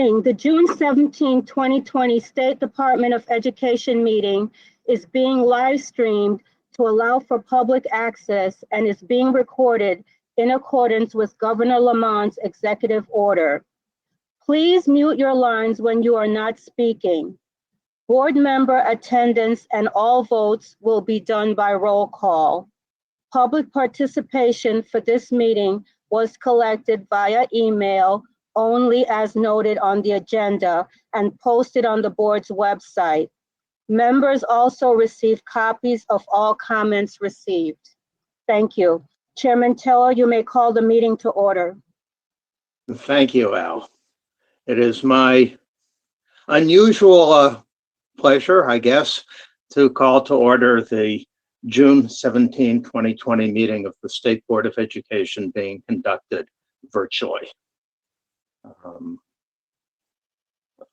The June 17, 2020 State Department of Education meeting is being live streamed to allow for public access and is being recorded in accordance with Governor Lamont's executive order. Please mute your lines when you are not speaking. Board member attendance and all votes will be done by roll call. Public participation for this meeting was collected via email only as noted on the agenda and posted on the board's website. Members also received copies of all comments received. Thank you. Chairman Teller, you may call the meeting to order. Thank you, Al. It is my unusual pleasure, I guess, to call to order the June 17, 2020 meeting of the State Board of Education being conducted virtually.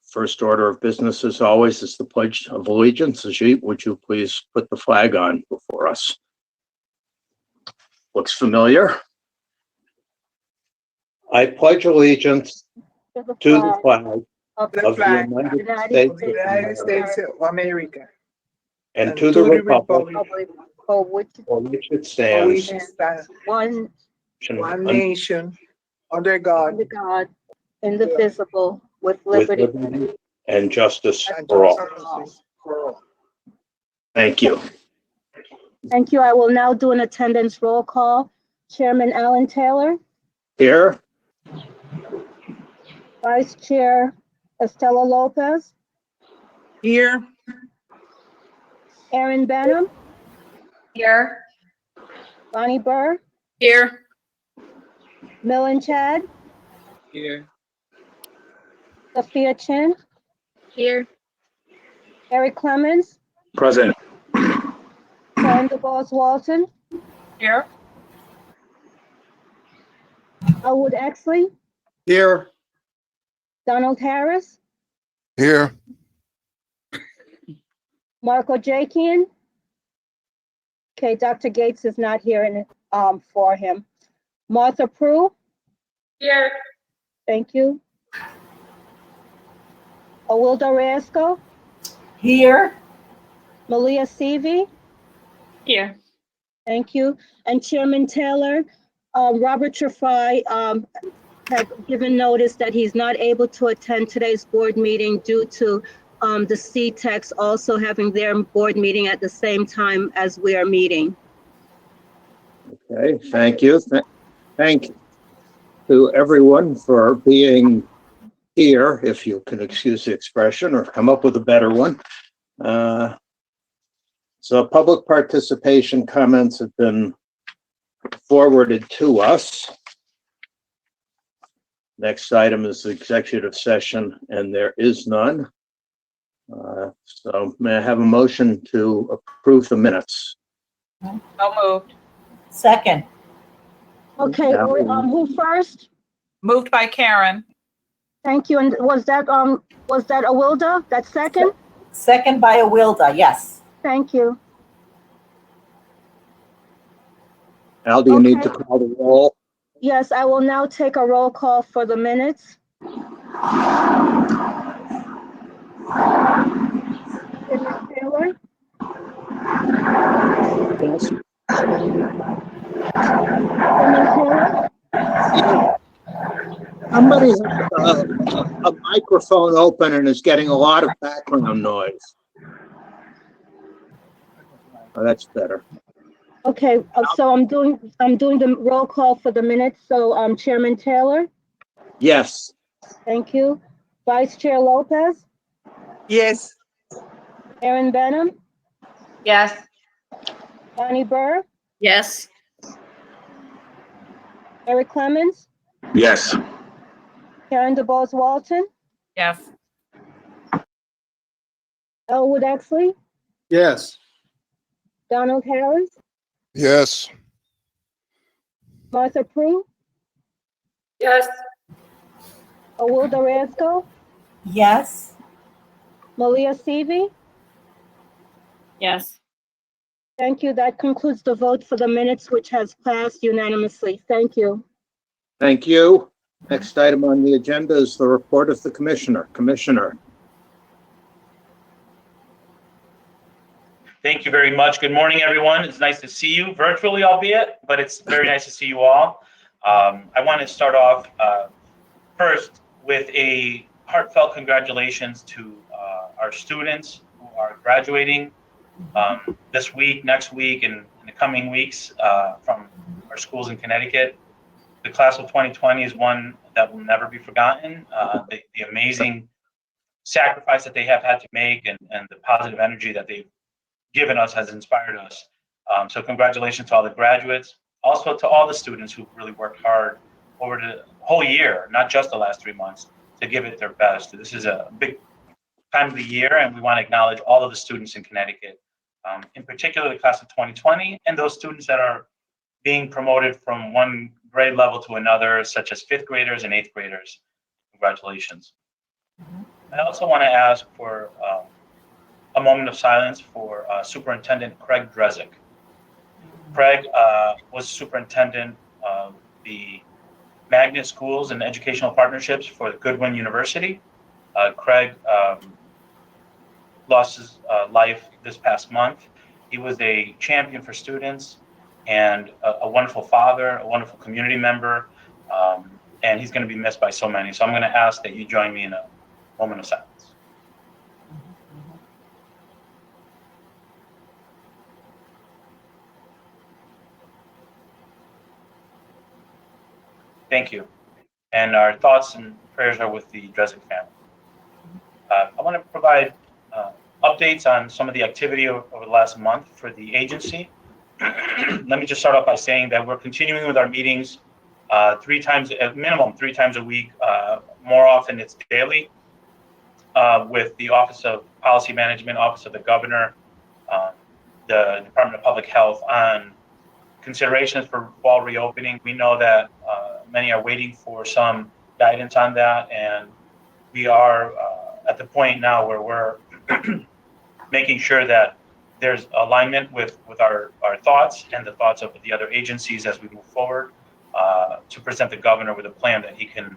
First order of business, as always, is the Pledge of Allegiance. Ajit, would you please put the flag on before us? Looks familiar. I pledge allegiance to the flag of the United States of America and to the republic for which it stands, one nation, under God, indivisible, with liberty and justice for all. Thank you. Thank you. I will now do an attendance roll call. Chairman Alan Taylor. Here. Vice Chair Estela Lopez. Here. Erin Benham. Here. Bonnie Burr. Here. Millen Chad. Here. Sophia Chin. Here. Eric Clemens. Present. Karen DeBose Walton. Here. Elwood Exley. Here. Donald Harris. Here. Marco Jakian. Okay, Dr. Gates is not here for him. Martha Prue. Here. Thank you. Awilda Rasco. Here. Malia Seavey. Here. Thank you. And Chairman Taylor, Robert Trefai had given notice that he's not able to attend today's board meeting due to the CTEX also having their board meeting at the same time as we are meeting. Okay, thank you. Thank you to everyone for being here, if you can excuse the expression or come up with a better one. So public participation comments have been forwarded to us. Next item is the executive session, and there is none. So may I have a motion to approve the minutes? So moved. Second. Okay, who first? Moved by Karen. Thank you. And was that Awilda? That second? Second by Awilda, yes. Thank you. Al, do you need to call the roll? Yes, I will now take a roll call for the minutes. Chairman Taylor? Yes. Chairman Taylor? Somebody has a microphone open and is getting a lot of background noise. Oh, that's better. Okay, so I'm doing the roll call for the minutes. So Chairman Taylor? Yes. Thank you. Vice Chair Lopez? Yes. Erin Benham? Yes. Bonnie Burr? Yes. Eric Clemens? Yes. Karen DeBose Walton? Yes. Elwood Exley? Yes. Donald Harris? Yes. Martha Prue? Yes. Awilda Rasco? Yes. Malia Seavey? Yes. Thank you. That concludes the vote for the minutes, which has passed unanimously. Thank you. Thank you. Next item on the agenda is the report of the commissioner. Commissioner. Thank you very much. Good morning, everyone. It's nice to see you virtually, albeit, but it's very nice to see you all. I want to start off first with a heartfelt congratulations to our students who are graduating this week, next week, and in the coming weeks from our schools in Connecticut. The class of 2020 is one that will never be forgotten. The amazing sacrifice that they have had to make and the positive energy that they've given us has inspired us. So congratulations to all the graduates. Also to all the students who really worked hard over the whole year, not just the last 3 months, to give it their best. This is a big time of the year, and we want to acknowledge all of the students in Connecticut, in particular the class of 2020, and those students that are being promoted from one grade level to another, such as 5th graders and 8th graders. Congratulations. I also want to ask for a moment of silence for Superintendent Craig Drezick. Craig was superintendent of the magnet schools and educational partnerships for Goodwin University. Craig lost his life this past month. He was a champion for students and a wonderful father, a wonderful community member, and he's going to be missed by so many. So I'm going to ask that you join me in a moment of silence. Thank you. And our thoughts and prayers are with the Drezick family. I want to provide updates on some of the activity over the last month for the agency. Let me just start off by saying that we're continuing with our meetings at minimum 3 times a week. More often it's daily with the Office of Policy Management, Office of the Governor, the Department of Public Health on considerations for fall reopening. We know that many are waiting for some guidance on that, and we are at the point now where we're making sure that there's alignment with our thoughts and the thoughts of the other agencies as we move forward to present the governor with a plan that he can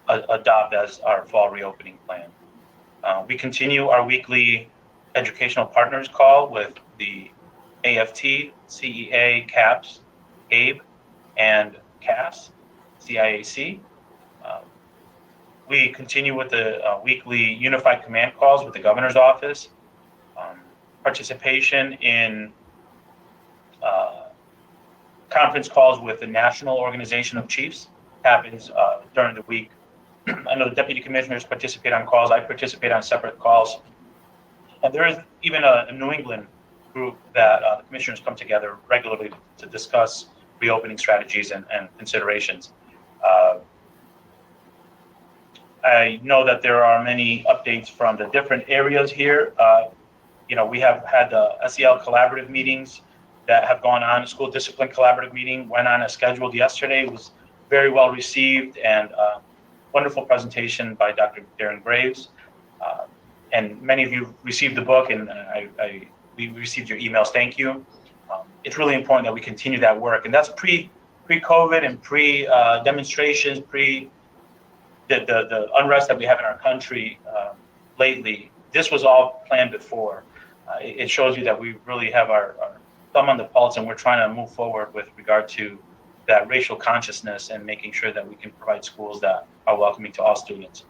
adopt as our fall reopening plan. We continue our weekly educational partners call with the AFT, CEA, CAPS, ABE, and CAS, CIAC. We continue with the weekly unified command calls with the governor's office. Participation in conference calls with the National Organization of Chiefs happens during the week. I know the deputy commissioners participate on calls. I participate on separate calls. And there is even a New England group that the commissioners come together regularly to discuss reopening strategies and considerations. I know that there are many updates from the different areas here. We have had the SEL collaborative meetings that have gone on. School discipline collaborative meeting went on as scheduled yesterday. It was very well received and wonderful presentation by Dr. Darren Graves. And many of you received the book, and we received your emails. Thank you. It's really important that we continue that work, and that's pre-COVID and pre-demonstrations, the unrest that we have in our country lately. This was all planned before. It shows you that we really have our thumb on the pulse, and we're trying to move forward with regard to that racial consciousness and making sure that we can provide schools that are welcoming to all students.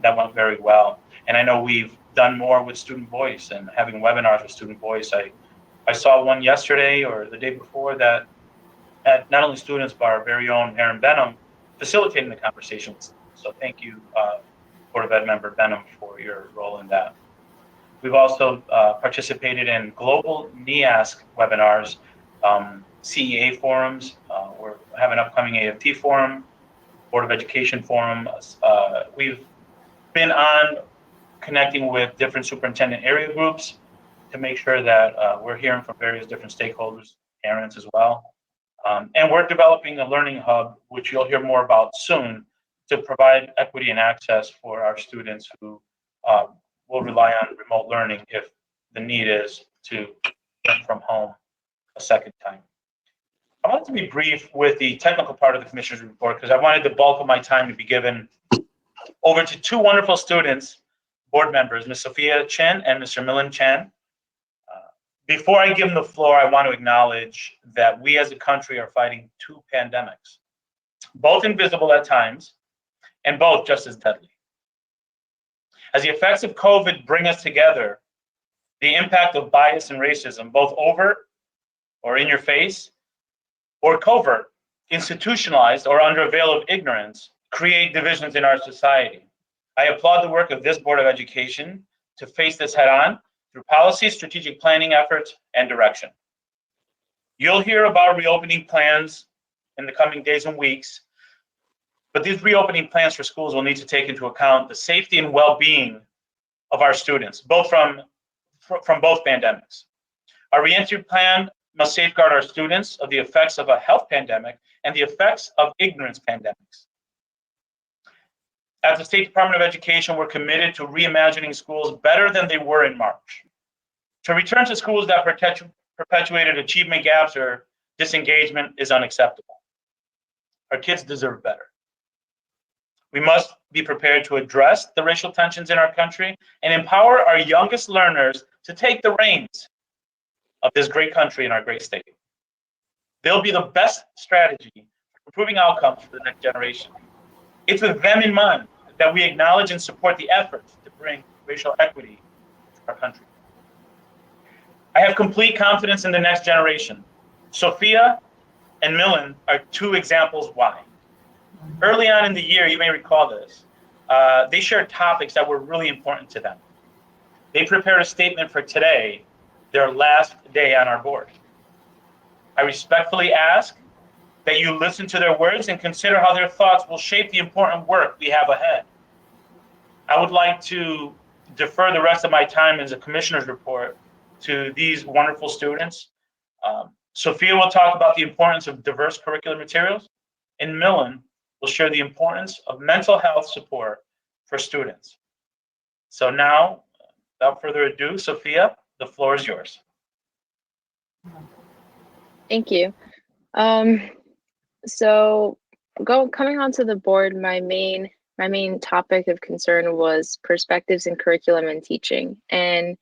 That went very well. And I know we've done more with Student Voice and having webinars with Student Voice. I saw one yesterday or the day before that had not only students, but our very own Aaron Benham facilitating the conversations. So thank you, Board of Ed member Benham, for your role in that. We've also participated in global NEASC webinars, CEA forums. We have an upcoming AFT forum, Board of Education forum. We've been on connecting with different superintendent area groups to make sure that we're hearing from various different stakeholders, parents as well. And we're developing a learning hub, which you'll hear more about soon, to provide equity and access for our students who will rely on remote learning if the need is to learn from home a second time. I wanted to be brief with the technical part of the commissioner's report because I wanted the bulk of my time to be given over to two wonderful students, board members, Ms. Sophia Chen and Mr. Milan Chan. Before I give them the floor, I want to acknowledge that we as a country are fighting two pandemics, both invisible at times and both just as deadly. As the effects of COVID bring us together, the impact of bias and racism, both overt or in your face, or covert, institutionalized or under a veil of ignorance, create divisions in our society. I applaud the work of this Board of Education to face this head on through policy, strategic planning efforts, and direction. You'll hear about reopening plans in the coming days and weeks, but these reopening plans for schools will need to take into account the safety and well-being of our students, both from both pandemics. Our reentry plan must safeguard our students of the effects of a health pandemic and the effects of ignorance pandemics. At the State Department of Education, we're committed to reimagining schools better than they were in March. To return to schools that perpetuated achievement gaps or disengagement is unacceptable. Our kids deserve better. We must be prepared to address the racial tensions in our country and empower our youngest learners to take the reins of this great country and our great state. They'll be the best strategy for improving outcomes for the next generation. It's with them in mind that we acknowledge and support the efforts to bring racial equity to our country. I have complete confidence in the next generation. Sophia and Milan are two examples why. Early on in the year, you may recall this, they shared topics that were really important to them. They prepared a statement for today, their last day on our board. I respectfully ask that you listen to their words and consider how their thoughts will shape the important work we have ahead. I would like to defer the rest of my time as a commissioner's report to these wonderful students. Sophia will talk about the importance of diverse curricular materials, and Milan will share the importance of mental health support for students. So now, without further ado, Sophia, the floor is yours. Thank you. Coming onto the board, my main topic of concern was perspectives in curriculum and teaching. And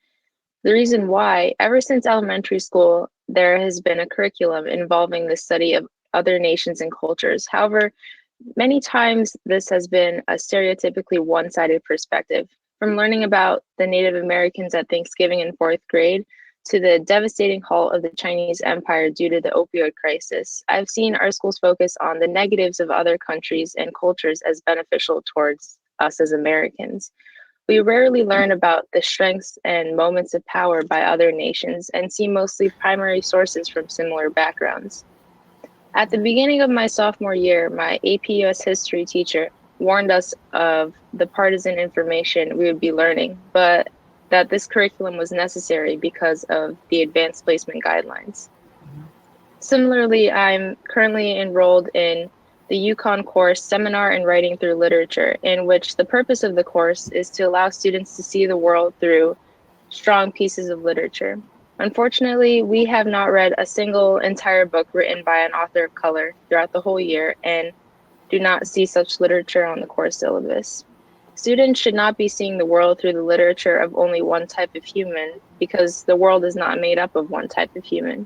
the reason why, ever since elementary school, there has been a curriculum involving the study of other nations and cultures. However, many times this has been a stereotypically one-sided perspective. From learning about the Native Americans at Thanksgiving in 4th grade to the devastating halt of the Chinese Empire due to the opioid crisis, I've seen our schools focus on the negatives of other countries and cultures as beneficial towards us as Americans. We rarely learn about the strengths and moments of power by other nations and see mostly primary sources from similar backgrounds. At the beginning of my sophomore year, my AP US history teacher warned us of the partisan information we would be learning, but that this curriculum was necessary because of the advanced placement guidelines. Similarly, I'm currently enrolled in the UConn course, Seminar in Writing Through Literature, in which the purpose of the course is to allow students to see the world through strong pieces of literature. Unfortunately, we have not read a single entire book written by an author of color throughout the whole year and do not see such literature on the course syllabus. Students should not be seeing the world through the literature of only one type of human because the world is not made up of one type of human.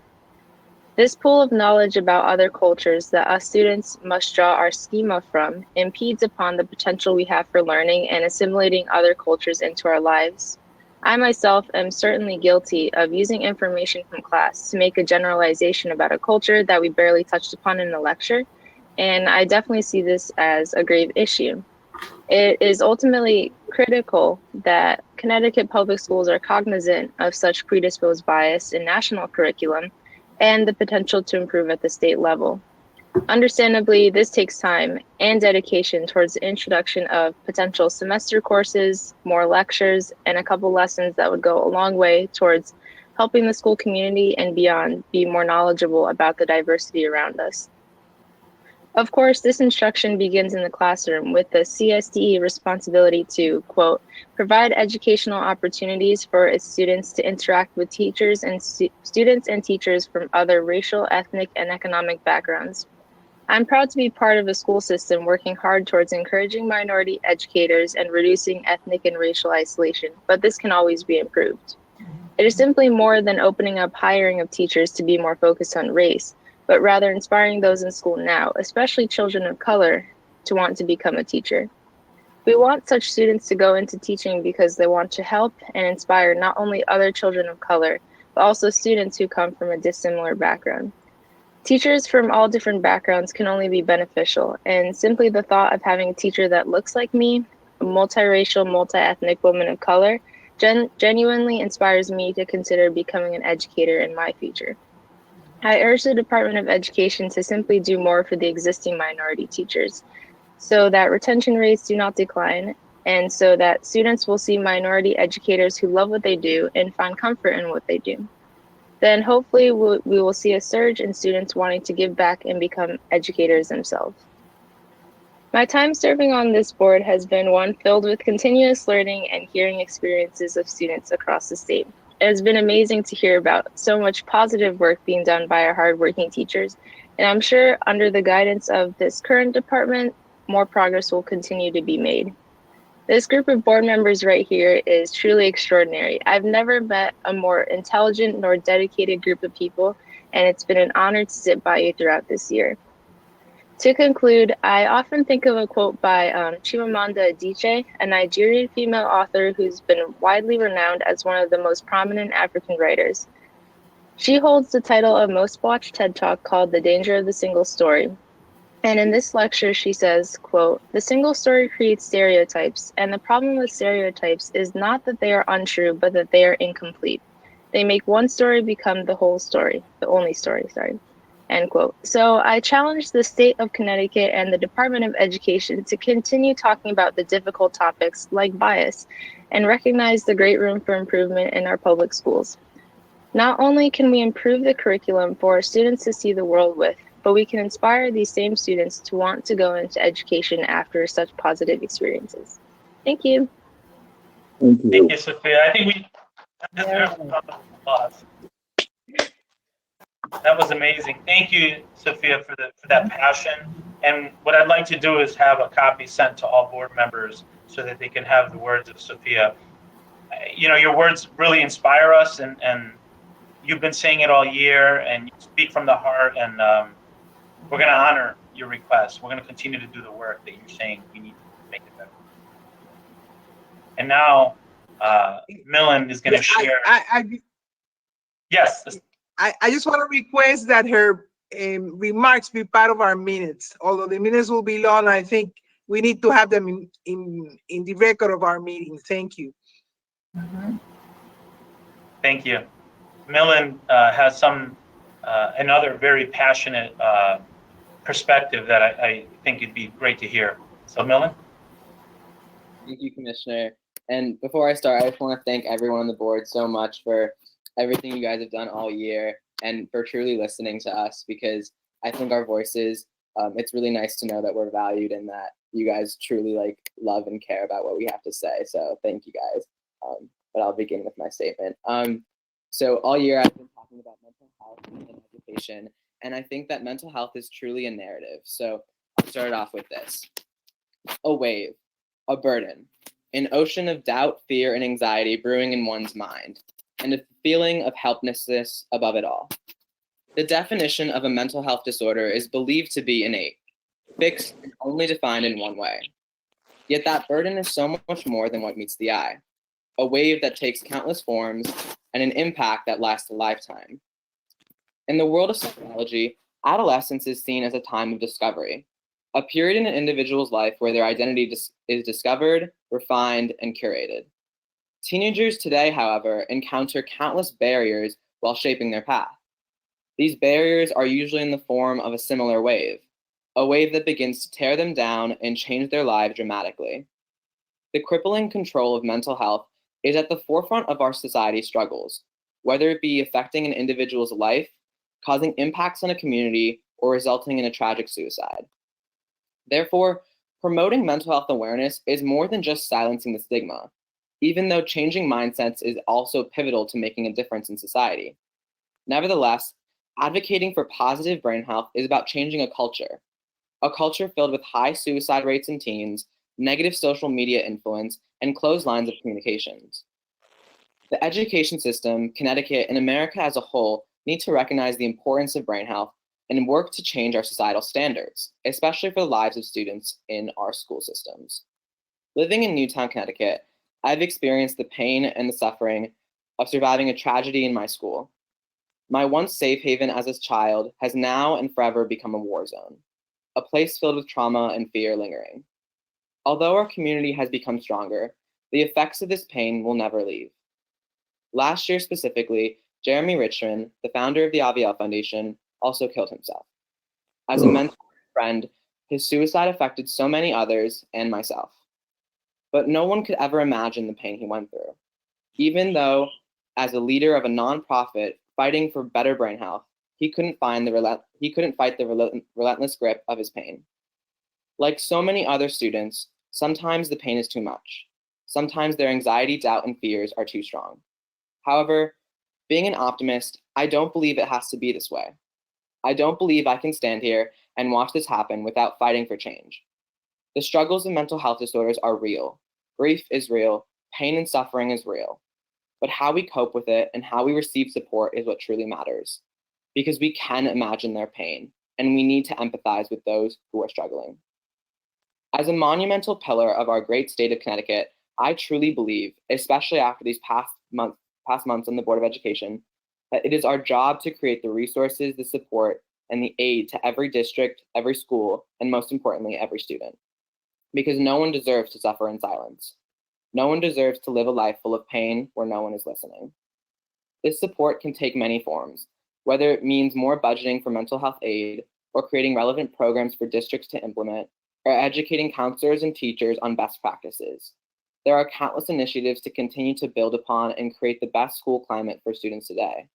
This pool of knowledge about other cultures that us students must draw our schema from impedes upon the potential we have for learning and assimilating other cultures into our lives. I myself am certainly guilty of using information from class to make a generalization about a culture that we barely touched upon in a lecture, and I definitely see this as a grave issue. It is ultimately critical that Connecticut public schools are cognizant of such predisposed bias in national curriculum and the potential to improve at the state level. Understandably, this takes time and dedication towards the introduction of potential semester courses, more lectures, and a couple lessons that would go a long way towards helping the school community and beyond be more knowledgeable about the diversity around us. Of course, this instruction begins in the classroom with the CSDE responsibility to, quote, provide educational opportunities for its students to interact with teachers and students and teachers from other racial, ethnic, and economic backgrounds. I'm proud to be part of a school system working hard towards encouraging minority educators and reducing ethnic and racial isolation, but this can always be improved. It is simply more than opening up hiring of teachers to be more focused on race, but rather inspiring those in school now, especially children of color, to want to become a teacher. We want such students to go into teaching because they want to help and inspire not only other children of color, but also students who come from a dissimilar background. Teachers from all different backgrounds can only be beneficial, and simply the thought of having a teacher that looks like me, a multiracial, multi-ethnic woman of color, genuinely inspires me to consider becoming an educator in my future. I urge the Department of Education to simply do more for the existing minority teachers so that retention rates do not decline, and so that students will see minority educators who love what they do and find comfort in what they do. Then hopefully we will see a surge in students wanting to give back and become educators themselves. My time serving on this board has been one filled with continuous learning and hearing experiences of students across the state. It has been amazing to hear about so much positive work being done by our hardworking teachers, and I'm sure under the guidance of this current department, more progress will continue to be made. This group of board members right here is truly extraordinary. I've never met a more intelligent nor dedicated group of people, and it's been an honor to sit by you throughout this year. To conclude, I often think of a quote by Chimamanda Adichie, a Nigerian female author who's been widely renowned as one of the most prominent African writers. She holds the title of most watched TED Talk called The Danger of the Single Story. And in this lecture, she says, quote, the single story creates stereotypes, and the problem with stereotypes is not that they are untrue, but that they are incomplete. They make one story become the whole story, the only story, sorry. End quote. So I challenge the state of Connecticut and the Department of Education to continue talking about the difficult topics like bias and recognize the great room for improvement in our public schools. Not only can we improve the curriculum for our students to see the world with, but we can inspire these same students to want to go into education after such positive experiences. Thank you. Thank you, Sophia. I think we deserve a round of applause. That was amazing. Thank you, Sophia, for that passion. And what I'd like to do is have a copy sent to all board members so that they can have the words of Sophia. You know, your words really inspire us, and you've been saying it all year, and you speak from the heart, and we're going to honor your request. We're going to continue to do the work that you're saying we need to make it better. And now, Millen is going to share. Yes. I just want to request that her remarks be part of our minutes. Although the minutes will be long, I think we need to have them in the record of our meeting. Thank you. Mm-hmm. Thank you. Millen has another very passionate perspective that I think it'd be great to hear. So Millen? Thank you, Commissioner. And before I start, I just want to thank everyone on the board so much for everything you guys have done all year and for truly listening to us, because I think our voices, it's really nice to know that we're valued and that you guys truly love and care about what we have to say. So thank you guys. But I'll begin with my statement. So all year I've been talking about mental health and education, and I think that mental health is truly a narrative. So I'll start off with this. A wave, a burden, an ocean of doubt, fear, and anxiety brewing in one's mind, and a feeling of helplessness above it all. The definition of a mental health disorder is believed to be innate, fixed, and only defined in one way. Yet that burden is so much more than what meets the eye, a wave that takes countless forms and an impact that lasts a lifetime. In the world of psychology, adolescence is seen as a time of discovery, a period in an individual's life where their identity is discovered, refined, and curated. Teenagers today, however, encounter countless barriers while shaping their path. These barriers are usually in the form of a similar wave, a wave that begins to tear them down and change their lives dramatically. The crippling control of mental health is at the forefront of our society's struggles, whether it be affecting an individual's life, causing impacts on a community, or resulting in a tragic suicide. Therefore, promoting mental health awareness is more than just silencing the stigma, even though changing mindsets is also pivotal to making a difference in society. Nevertheless, advocating for positive brain health is about changing a culture filled with high suicide rates in teens, negative social media influence, and closed lines of communications. The education system, Connecticut, and America as a whole need to recognize the importance of brain health and work to change our societal standards, especially for the lives of students in our school systems. Living in Newtown, Connecticut, I've experienced the pain and the suffering of surviving a tragedy in my school. My once safe haven as a child has now and forever become a war zone, a place filled with trauma and fear lingering. Although our community has become stronger, the effects of this pain will never leave. Last year specifically, Jeremy Richmond, the founder of the Aviel Foundation, also killed himself. As a mentor and friend, his suicide affected so many others and myself. But no one could ever imagine the pain he went through. Even though, as a leader of a nonprofit fighting for better brain health, he couldn't fight the relentless grip of his pain. Like so many other students, sometimes the pain is too much. Sometimes their anxiety, doubt, and fears are too strong. However, being an optimist, I don't believe it has to be this way. I don't believe I can stand here and watch this happen without fighting for change. The struggles of mental health disorders are real. Grief is real. Pain and suffering is real. But how we cope with it and how we receive support is what truly matters. Because we can imagine their pain, and we need to empathize with those who are struggling. As a monumental pillar of our great state of Connecticut, I truly believe, especially after these past months on the Board of Education, that it is our job to create the resources, the support, and the aid to every district, every school, and most importantly, every student. Because no one deserves to suffer in silence. No one deserves to live a life full of pain where no one is listening. This support can take many forms, whether it means more budgeting for mental health aid, or creating relevant programs for districts to implement, or educating counselors and teachers on best practices. There are countless initiatives to continue to build upon and create the best school climate for students today.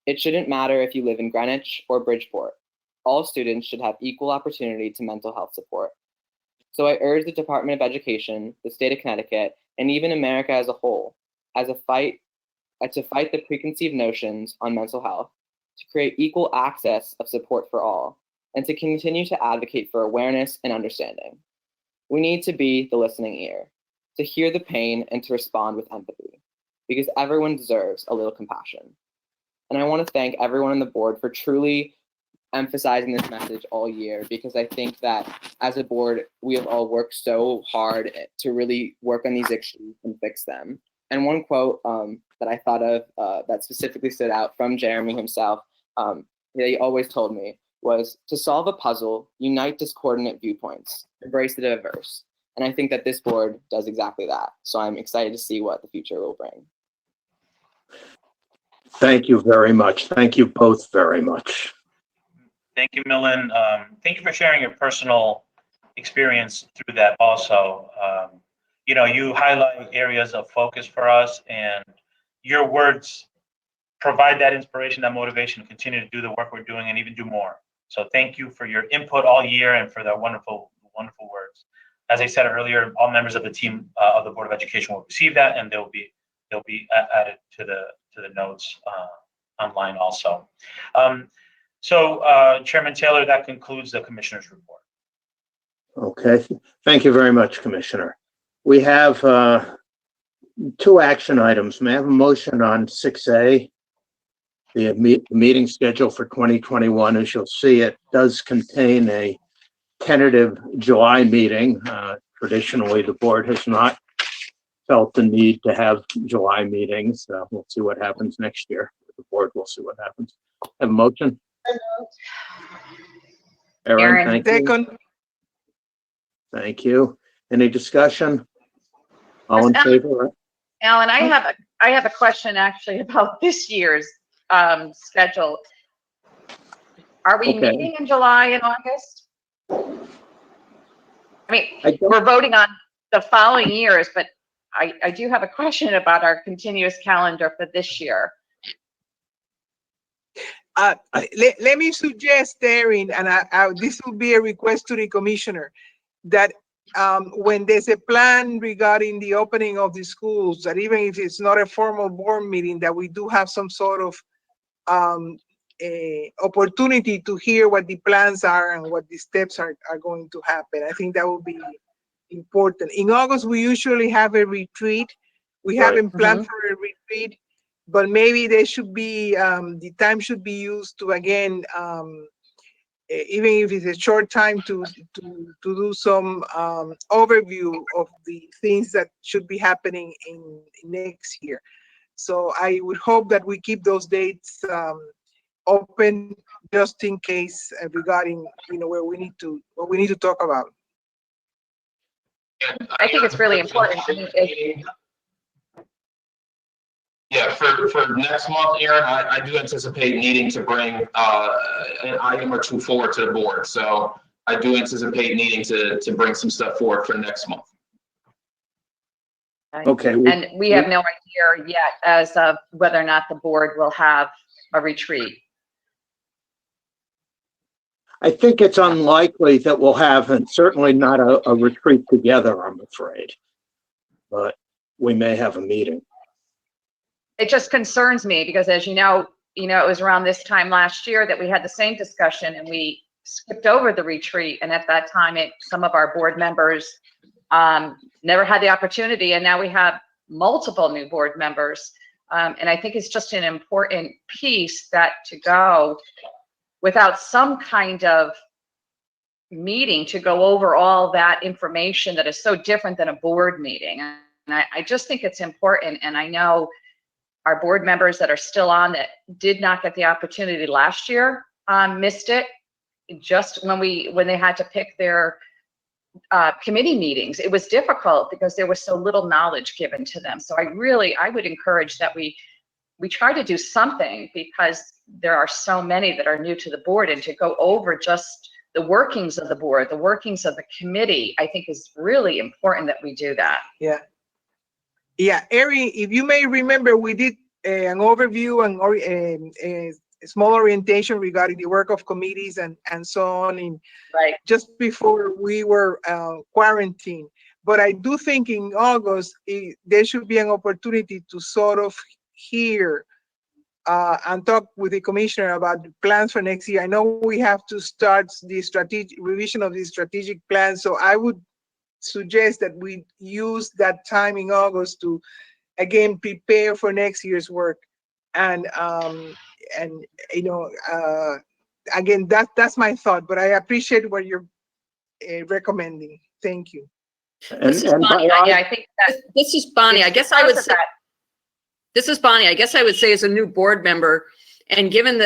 It shouldn't matter if you live in Greenwich or Bridgeport. All students should have equal opportunity to mental health support. So I urge the Department of Education, the state of Connecticut, and even America as a whole, to fight the preconceived notions on mental health, to create equal access of support for all, and to continue to advocate for awareness and understanding. We need to be the listening ear, to hear the pain and to respond with empathy, because everyone deserves a little compassion. And I want to thank everyone on the board for truly emphasizing this message all year, because I think that as a board, we have all worked so hard to really work on these issues and fix them. And one quote that I thought of that specifically stood out from Jeremy himself, that he always told me, was to solve a puzzle, unite discordant viewpoints, embrace the diverse. And I think that this board does exactly that. So I'm excited to see what the future will bring. Thank you very much. Thank you both very much. Thank you, Millen. Thank you for sharing your personal experience through that also. You highlight areas of focus for us, and your words provide that inspiration, that motivation to continue to do the work we're doing and even do more. So thank you for your input all year and for the wonderful, wonderful words. As I said earlier, all members of the team of the Board of Education will receive that, and they'll be added to the notes online also. So Chairman Taylor, that concludes the Commissioner's report. Okay, thank you very much, Commissioner. We have 2 action items. May I have a motion on 6A? The meeting schedule for 2021, as you'll see, it does contain a tentative July meeting. Traditionally, the board has not felt the need to have July meetings. We'll see what happens next year. The board will see what happens. Have a motion? Aaron, thank you. Second. Thank you. Any discussion? All in favor? Alan, I have a question actually about this year's schedule. Are we Okay. meeting in July and August? I mean, I don't- we're voting on the following years, but I do have a question about our continuous calendar for this year. let me suggest, Erin, and this will be a request to the commissioner, that when there's a plan regarding the opening of the schools, that even if it's not a formal board meeting, that we do have some sort of a opportunity to hear what the plans are and what the steps are going to happen. I think that will be important. In August, we usually have a retreat. We haven't planned for a retreat, but maybe there should be, the time should be used to, again, even if it's a short time, to do some overview of the things that should be happening in next year. So I would hope that we keep those dates open, just in case, regarding, what we need to talk about. I think it's really important. Yeah, for next month, Aaron, I do anticipate needing to bring an item or two forward to the board. So I do anticipate needing to bring some stuff forward for next month. Okay. And we have no idea yet as of whether or not the board will have a retreat. I think it's unlikely that we'll have, and certainly not a retreat together, I'm afraid. But we may have a meeting. It just concerns me because, as you know, it was around this time last year that we had the same discussion and we skipped over the retreat. And at that time, some of our board members never had the opportunity. And now we have multiple new board members. And I think it's just an important piece that to go without some kind of meeting to go over all that information that is so different than a board meeting. And I just think it's important. And I know our board members that are still on that did not get the opportunity last year, missed it just when they had to pick their committee meetings. It was difficult because there was so little knowledge given to them. So I would encourage that we try to do something, because there are so many that are new to the board, and to go over just the workings of the board, the workings of the committee, I think is really important that we do that. Yeah. Yeah, Erin, if you may remember, we did an overview and a small orientation regarding the work of committees and so on just before we were quarantined. But I do think in August, there should be an opportunity to sort of hear and talk with the commissioner about the plans for next year. I know we have to start the strategic revision of the strategic plan, so I would suggest that we use that time in August to again prepare for next year's work. And again, that's my thought, but I appreciate what you're recommending. Thank you. This is Bonnie. I think that this is Bonnie. I guess I would say this is Bonnie. I guess I would say, as a new board member, and given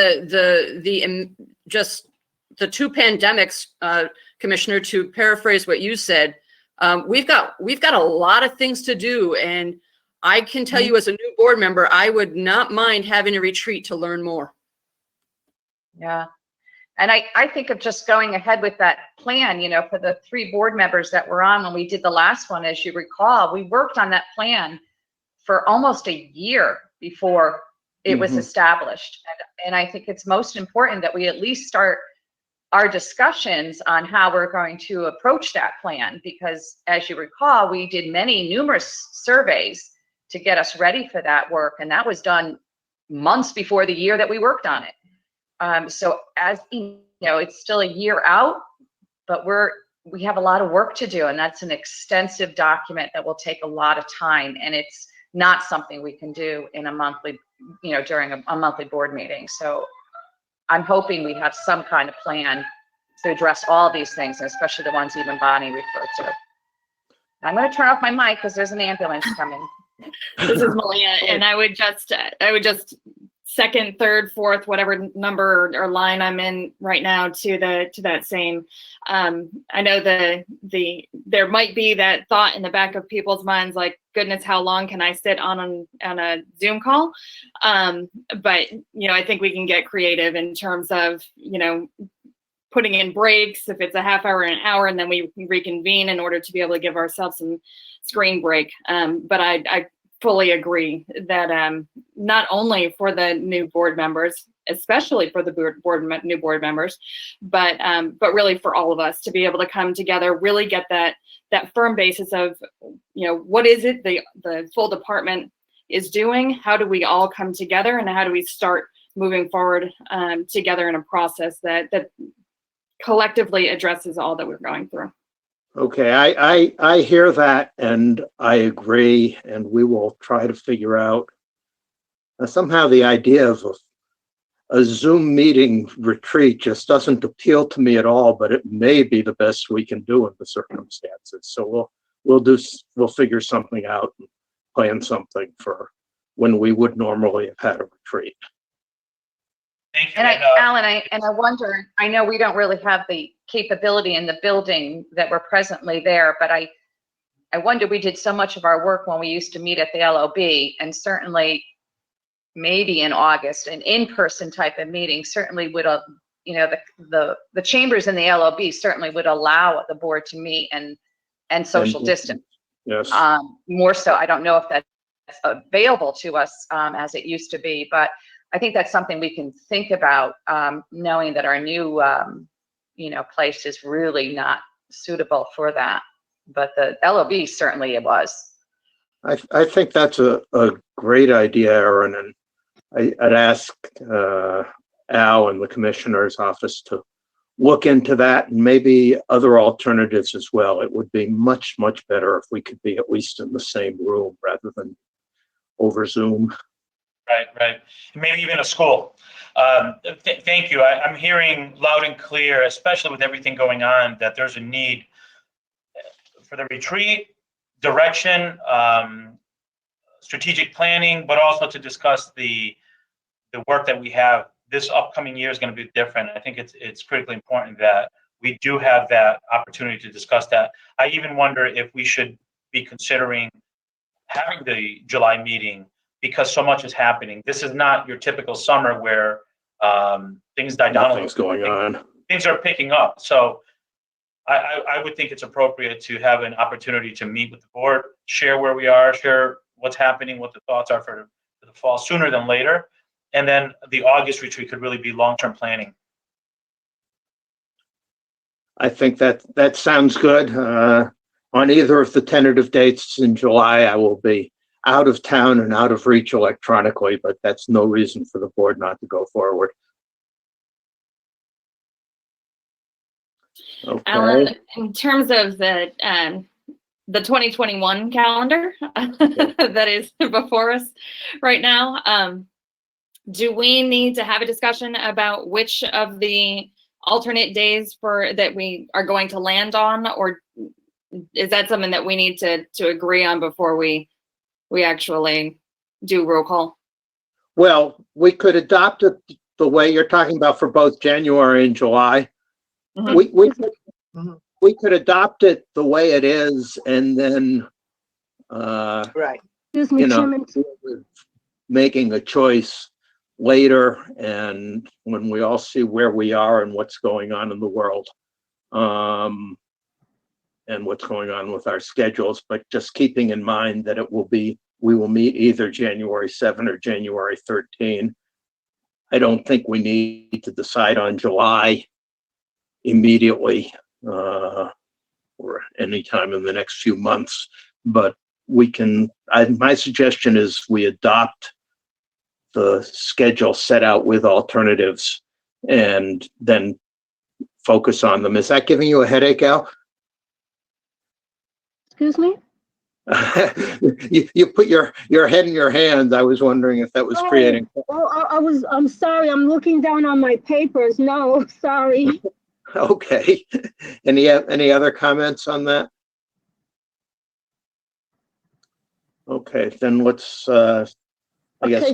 just the two pandemics, Commissioner, to paraphrase what you said, we've got a lot of things to do, and I can tell you, as a new board member, I would not mind having a retreat to learn more. Yeah. And I think of just going ahead with that plan, for the 3 board members that were on when we did the last one. As you recall, we worked on that plan for almost a year before it was established. And I think it's most important that we at least start our discussions on how we're going to approach that plan, because as you recall, we did numerous surveys to get us ready for that work. And that was done months before the year that we worked on it. So as it's still a year out, but we have a lot of work to do, and that's an extensive document that will take a lot of time, and it's not something we can do in a monthly, during a monthly board meeting. So I'm hoping we have some kind of plan to address all these things, and especially the ones even Bonnie referred to. I'm going to turn off my mic because there's an ambulance coming. This is Malia, and I would just second, third, fourth, whatever number or line I'm in right now to that same. I know there might be that thought in the back of people's minds, like, goodness, how long can I sit on a Zoom call? But I think we can get creative in terms of putting in breaks, if it's a half hour, an hour, and then we reconvene in order to be able to give ourselves some screen break. But I fully agree that not only for the new board members, especially for the new board members, but really for all of us to be able to come together, really get that firm basis of, what is it the full department is doing? How do we all come together, and how do we start moving forward together in a process that collectively addresses all that we're going through? Okay, I hear that, and I agree, and we will try to figure out somehow the idea of a Zoom meeting retreat just doesn't appeal to me at all, but it may be the best we can do in the circumstances. So we'll figure something out and plan something for when we would normally have had a retreat. Thank you. And Alan, I wonder, I know we don't really have the capability in the building that we're presently there, but I wonder, we did so much of our work when we used to meet at the LOB, and certainly maybe in August, an in-person type of meeting certainly would, the chambers in the LOB certainly would allow the board to meet and social distance. Yes. More so, I don't know if that's available to us as it used to be, but I think that's something we can think about, knowing that our new, place is really not suitable for that. But the LOB certainly it was. I think that's a great idea, Erin, and I'd ask Al and the commissioner's office to look into that, and maybe other alternatives as well. It would be much, much better if we could be at least in the same room rather than over Zoom. Right. Maybe even a school. Thank you. I'm hearing loud and clear, especially with everything going on, that there's a need for the retreat, direction, strategic planning, but also to discuss the work that we have. This upcoming year is going to be different. I think it's critically important that we do have that opportunity to discuss that. I even wonder if we should be considering having the July meeting, because so much is happening. This is not your typical summer where things die down. Nothing's going on. Things are picking up. So I would think it's appropriate to have an opportunity to meet with the board, share where we are, share what's happening, what the thoughts are for the fall, sooner than later. And then the August retreat could really be long-term planning. I think that sounds good. On either of the tentative dates in July, I will be out of town and out of reach electronically, but that's no reason for the board not to go forward. Okay. Alan, in terms of the 2021 calendar that is before us right now, do we need to have a discussion about which of the alternate days that we are going to land on, or is that something that we need to agree on before we actually do roll call? Well, we could adopt it the way you're talking about for both January and July. Mm-hmm. We could adopt it the way it is, and then Right. Excuse me, Chairman. making a choice later, and when we all see where we are and what's going on in the world, and what's going on with our schedules, but just keeping in mind that we will meet either January 7 or January 13. I don't think we need to decide on July immediately or any time in the next few months, but we can, my suggestion is we adopt the schedule set out with alternatives and then focus on them. Is that giving you a headache, Al? Excuse me? You put your head in your hands. I was wondering if that was creating. Oh, I'm sorry. I'm looking down on my papers. No, sorry. Okay. Any other comments on that? Okay, then let's, I guess,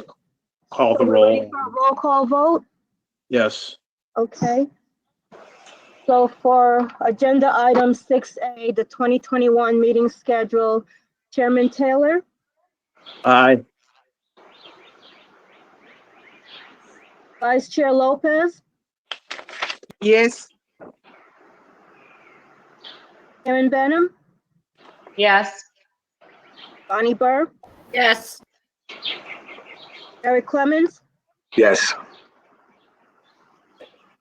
call the roll. Ready for a roll call vote? Yes. Okay. So for agenda item 6A, the 2021 meeting schedule, Chairman Taylor, Aye. Vice Chair Lopez, Yes. Karen Benham, Yes. Bonnie Burke, Yes. Eric Clemens, Yes.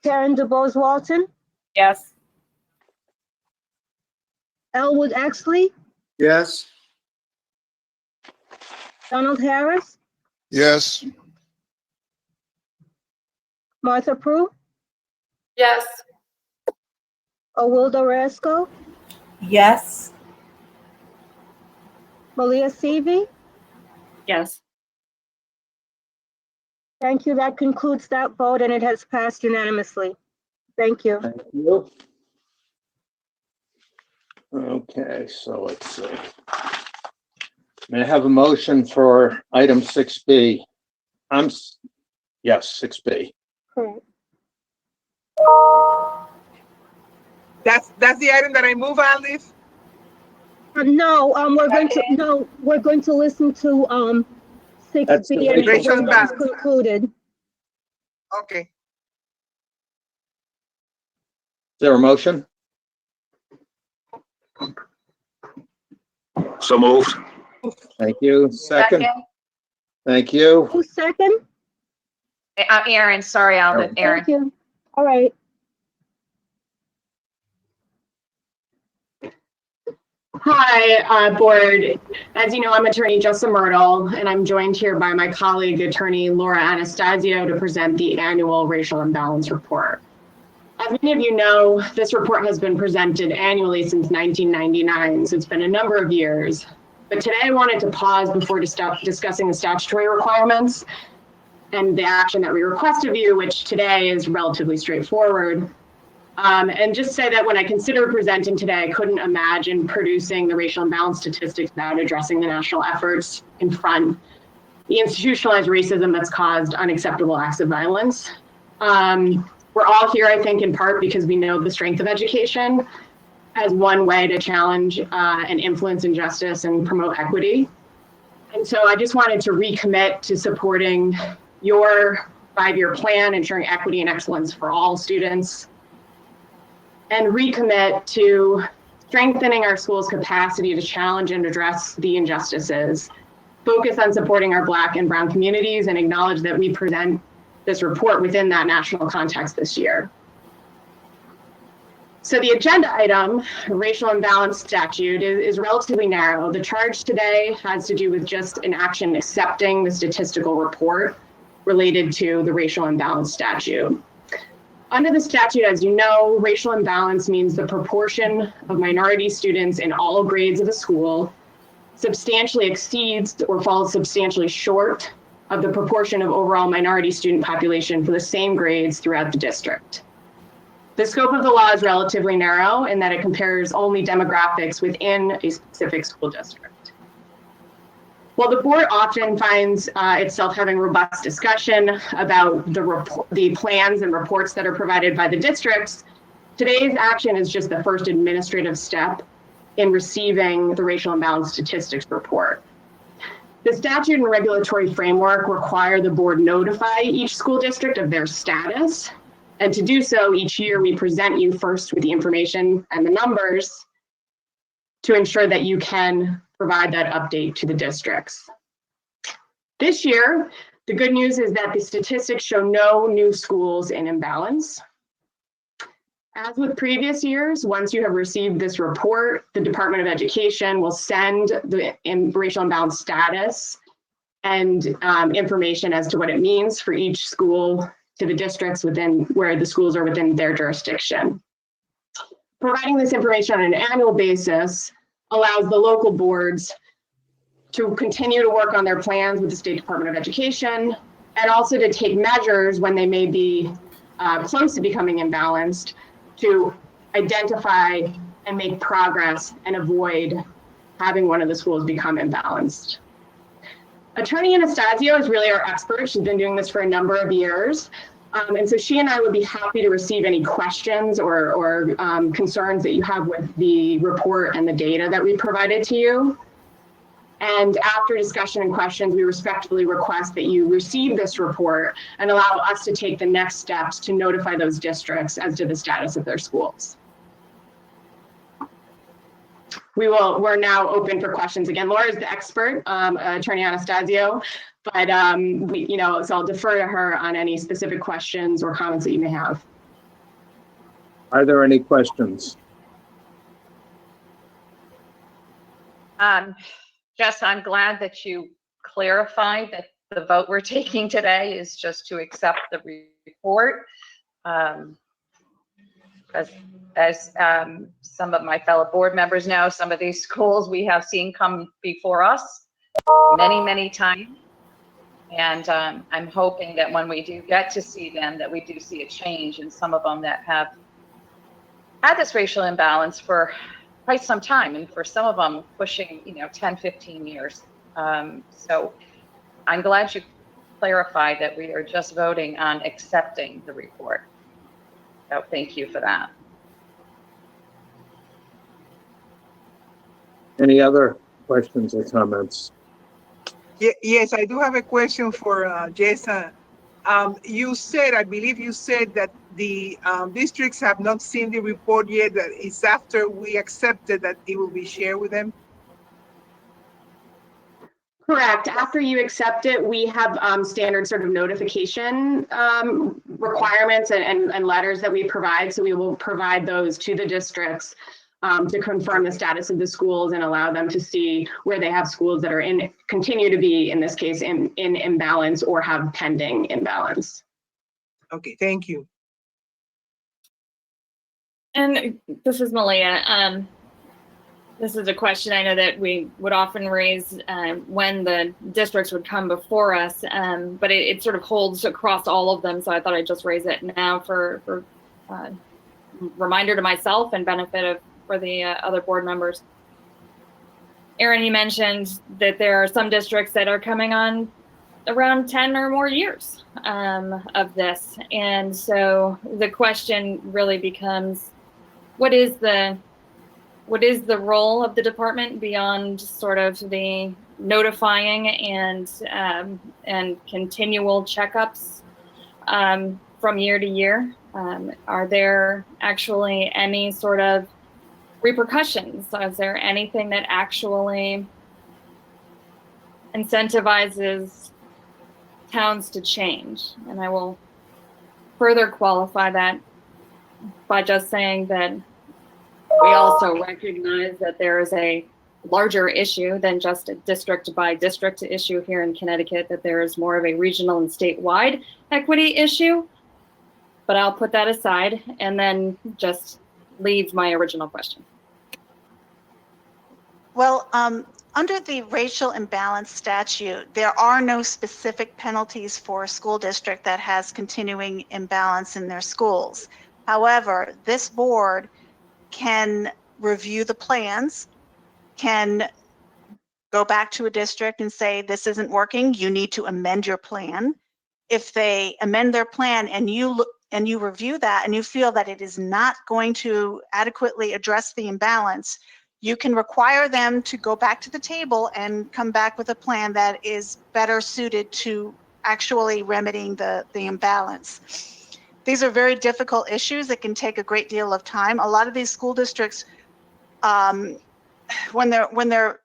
Karen DeBose Walton, Yes. Elwood Exley, Yes. Donald Harris, Yes. Martha Prue, Yes. Awilda Rasco, Yes. Malia Seavey. Yes. Thank you. That concludes that vote, and it has passed unanimously. Thank you. Thank you. Okay, so let's see. May I have a motion for item 6B? Yes, 6B. Correct. That's the item that I move, Alice? No, we're going to listen to, That's 6B, the and racial when that's imbalance. concluded. Okay. Is there a motion? So moved. Thank you. Second? Thank you. Who's second? Aaron, sorry, Alvin, Aaron. Thank you. All right. Hi, board. As you know, I'm attorney Jessa Myrtle, and I'm joined here by my colleague, attorney Laura Anastasio, to present the annual racial imbalance report. As many of you know, this report has been presented annually since 1999, so it's been a number of years. But today I wanted to pause before discussing the statutory requirements and the action that we request of you, which today is relatively straightforward. And just say that when I considered presenting today, I couldn't imagine producing the racial imbalance statistics without addressing the national efforts in front, the institutionalized racism that's caused unacceptable acts of violence. We're all here, I think, in part because we know the strength of education as one way to challenge and influence injustice and promote equity. And so I just wanted to recommit to supporting your 5-year plan, ensuring equity and excellence for all students, and recommit to strengthening our schools' capacity to challenge and address the injustices, focus on supporting our Black and Brown communities, and acknowledge that we present this report within that national context this year. So the agenda item, racial imbalance statute, is relatively narrow. The charge today has to do with just an action accepting the statistical report related to the racial imbalance statute. Under the statute, as you know, racial imbalance means the proportion of minority students in all grades of the school substantially exceeds or falls substantially short of the proportion of overall minority student population for the same grades throughout the district. The scope of the law is relatively narrow in that it compares only demographics within a specific school district. While the board often finds itself having robust discussion about the plans and reports that are provided by the districts, today's action is just the first administrative step in receiving the racial imbalance statistics report. The statute and regulatory framework require the board notify each school district of their status. And to do so, each year we present you first with the information and the numbers to ensure that you can provide that update to the districts. This year, the good news is that the statistics show no new schools in imbalance. As with previous years, once you have received this report, the Department of Education will send the racial imbalance status and information as to what it means for each school to the districts within where the schools are within their jurisdiction. Providing this information on an annual basis allows the local boards to continue to work on their plans with the State Department of Education, and also to take measures when they may be close to becoming imbalanced to identify and make progress and avoid having one of the schools become imbalanced. Attorney Anastasio is really our expert. She's been doing this for a number of years. And so she and I would be happy to receive any questions or concerns that you have with the report and the data that we provided to you. And after discussion and questions, we respectfully request that you receive this report and allow us to take the next steps to notify those districts as to the status of their schools. We're now open for questions. Again, Laura is the expert, Attorney Anastasio, but so I'll defer to her on any specific questions or comments that you may have. Are there any questions? Jess, I'm glad that you clarified that the vote we're taking today is just to accept the report. As some of my fellow board members know, some of these schools we have seen come before us many, many times. And I'm hoping that when we do get to see them, that we do see a change in some of them that have had this racial imbalance for quite some time, and for some of them pushing, 10, 15 years. So I'm glad you clarified that we are just voting on accepting the report. So thank you for that. Any other questions or comments? Yes, I do have a question for Jason. You said, I believe you said that the districts have not seen the report yet, that it's after we accepted that it will be shared with them? Correct. After you accept it, we have standard sort of notification requirements and letters that we provide. So we will provide those to the districts to confirm the status of the schools and allow them to see where they have schools that are continue to be, in this case, in imbalance or have pending imbalance. Okay, thank you. And this is Malia. This is a question I know that we would often raise when the districts would come before us, but it sort of holds across all of them. So I thought I'd just raise it now for reminder to myself and benefit for the other board members. Aaron, you mentioned that there are some districts that are coming on around 10 or more years of this. And so the question really becomes, what is the role of the department beyond sort of the notifying and continual checkups from year to year? Are there actually any sort of repercussions? Is there anything that actually incentivizes towns to change? And I will further qualify that by just saying that we also recognize that there is a larger issue than just a district by district issue here in Connecticut, that there is more of a regional and statewide equity issue. But I'll put that aside and then just leave my original question. Well, under the racial imbalance statute, there are no specific penalties for a school district that has continuing imbalance in their schools. However, this board can review the plans, can go back to a district and say, this isn't working, you need to amend your plan. If they amend their plan and you review that and you feel that it is not going to adequately address the imbalance, you can require them to go back to the table and come back with a plan that is better suited to actually remedying the imbalance. These are very difficult issues that can take a great deal of time. A lot of these school districts, when they're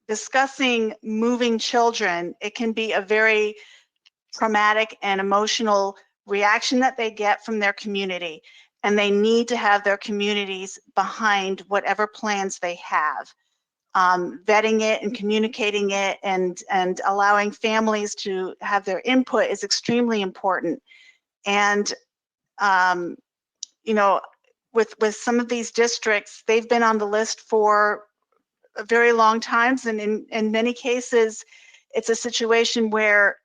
discussing moving children, it can be a very traumatic and emotional reaction that they get from their community. And they need to have their communities behind whatever plans they have. Vetting it and communicating it and allowing families to have their input is extremely important. And with some of these districts, they've been on the list for a very long times, and in many cases, it's a situation where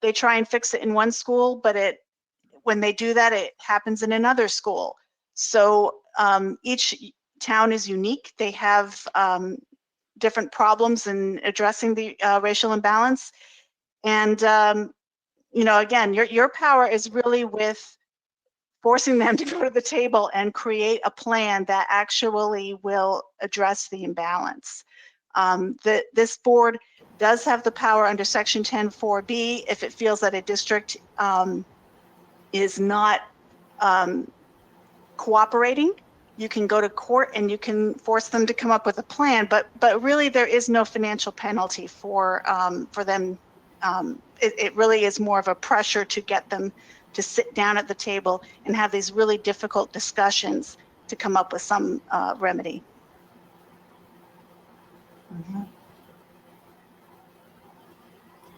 they try and fix it in one school, but when they do that, it happens in another school. So each town is unique. They have different problems in addressing the racial imbalance. And, again, your power is really with forcing them to go to the table and create a plan that actually will address the imbalance. This board does have the power under Section 10(4)B if it feels that a district is not cooperating. You can go to court and you can force them to come up with a plan, but really there is no financial penalty for them. It really is more of a pressure to get them to sit down at the table and have these really difficult discussions to come up with some remedy.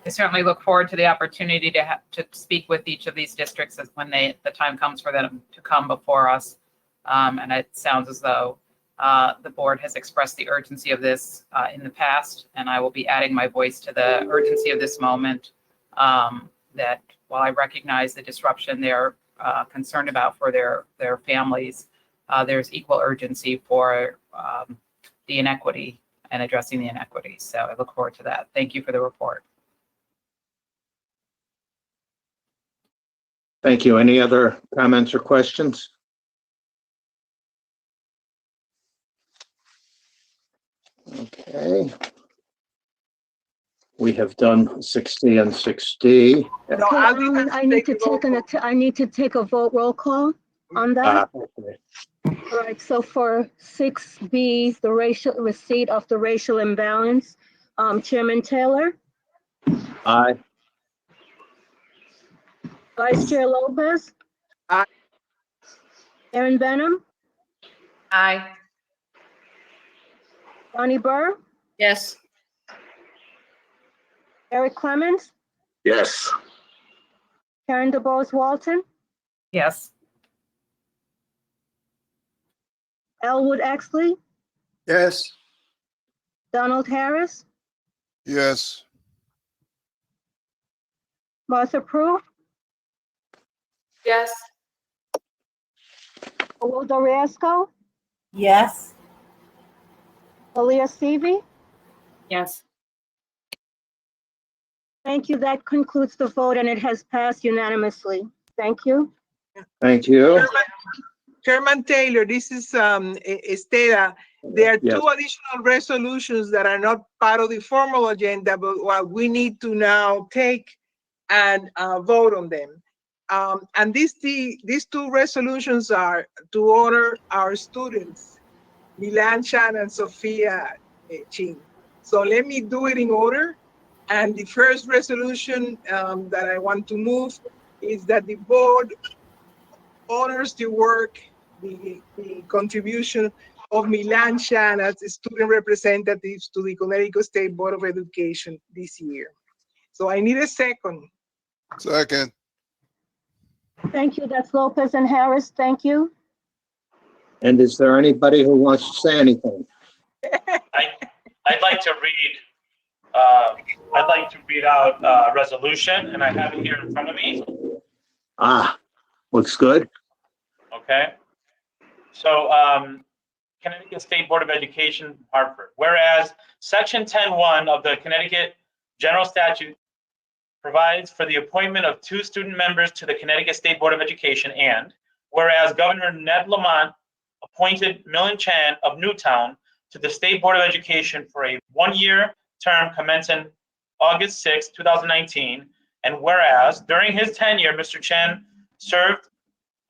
I certainly look forward to the opportunity to speak with each of these districts as when the time comes for them to come before us. And it sounds as though the board has expressed the urgency of this in the past, and I will be adding my voice to the urgency of this moment. That while I recognize the disruption they're concerned about for their families, there's equal urgency for the inequity and addressing the inequity. So I look forward to that. Thank you for the report. Thank you. Any other comments or questions? Okay. We have done 6C and 6D. No, I need to take a vote roll call on that. Okay. All right, so for 6B, the receipt of the racial imbalance, Chairman Taylor, Aye. Vice Chair Lopez. Aye. Erin Benham, Aye. Bonnie Burr, Yes. Eric Clemens, Yes. Karen DeBose Walton, Yes. Elwood Exley, Yes. Donald Harris, Yes. Martha Prue, Yes. Wilda Riesco, Yes. Leah Seavey. Yes. Thank you. That concludes the vote and it has passed unanimously. Thank you. Thank you. Chairman Taylor, this is Estela. There are Yes. two additional resolutions that are not part of the formal agenda, but what we need to now take and vote on them. And these two resolutions are to honor our students, Milan Chan and Sophia Chin. So let me do it in order. And the first resolution that I want to move is that the board honors the work, the contribution of Milan Chan as student representatives to the Connecticut State Board of Education this year. So I need a second. Second. Thank you. That's Lopez and Harris. Thank you. And is there anybody who wants to say anything? I'd like to read out a resolution, and I have it here in front of me. Looks good. Okay. So, Connecticut State Board of Education, Hartford. Whereas Section 10.1 of the Connecticut General Statute provides for the appointment of 2 student members to the Connecticut State Board of Education, and whereas Governor Ned Lamont appointed Millen Chan of Newtown to the State Board of Education for a 1-year term commencing August 6, 2019, and whereas during his tenure, Mr. Chan served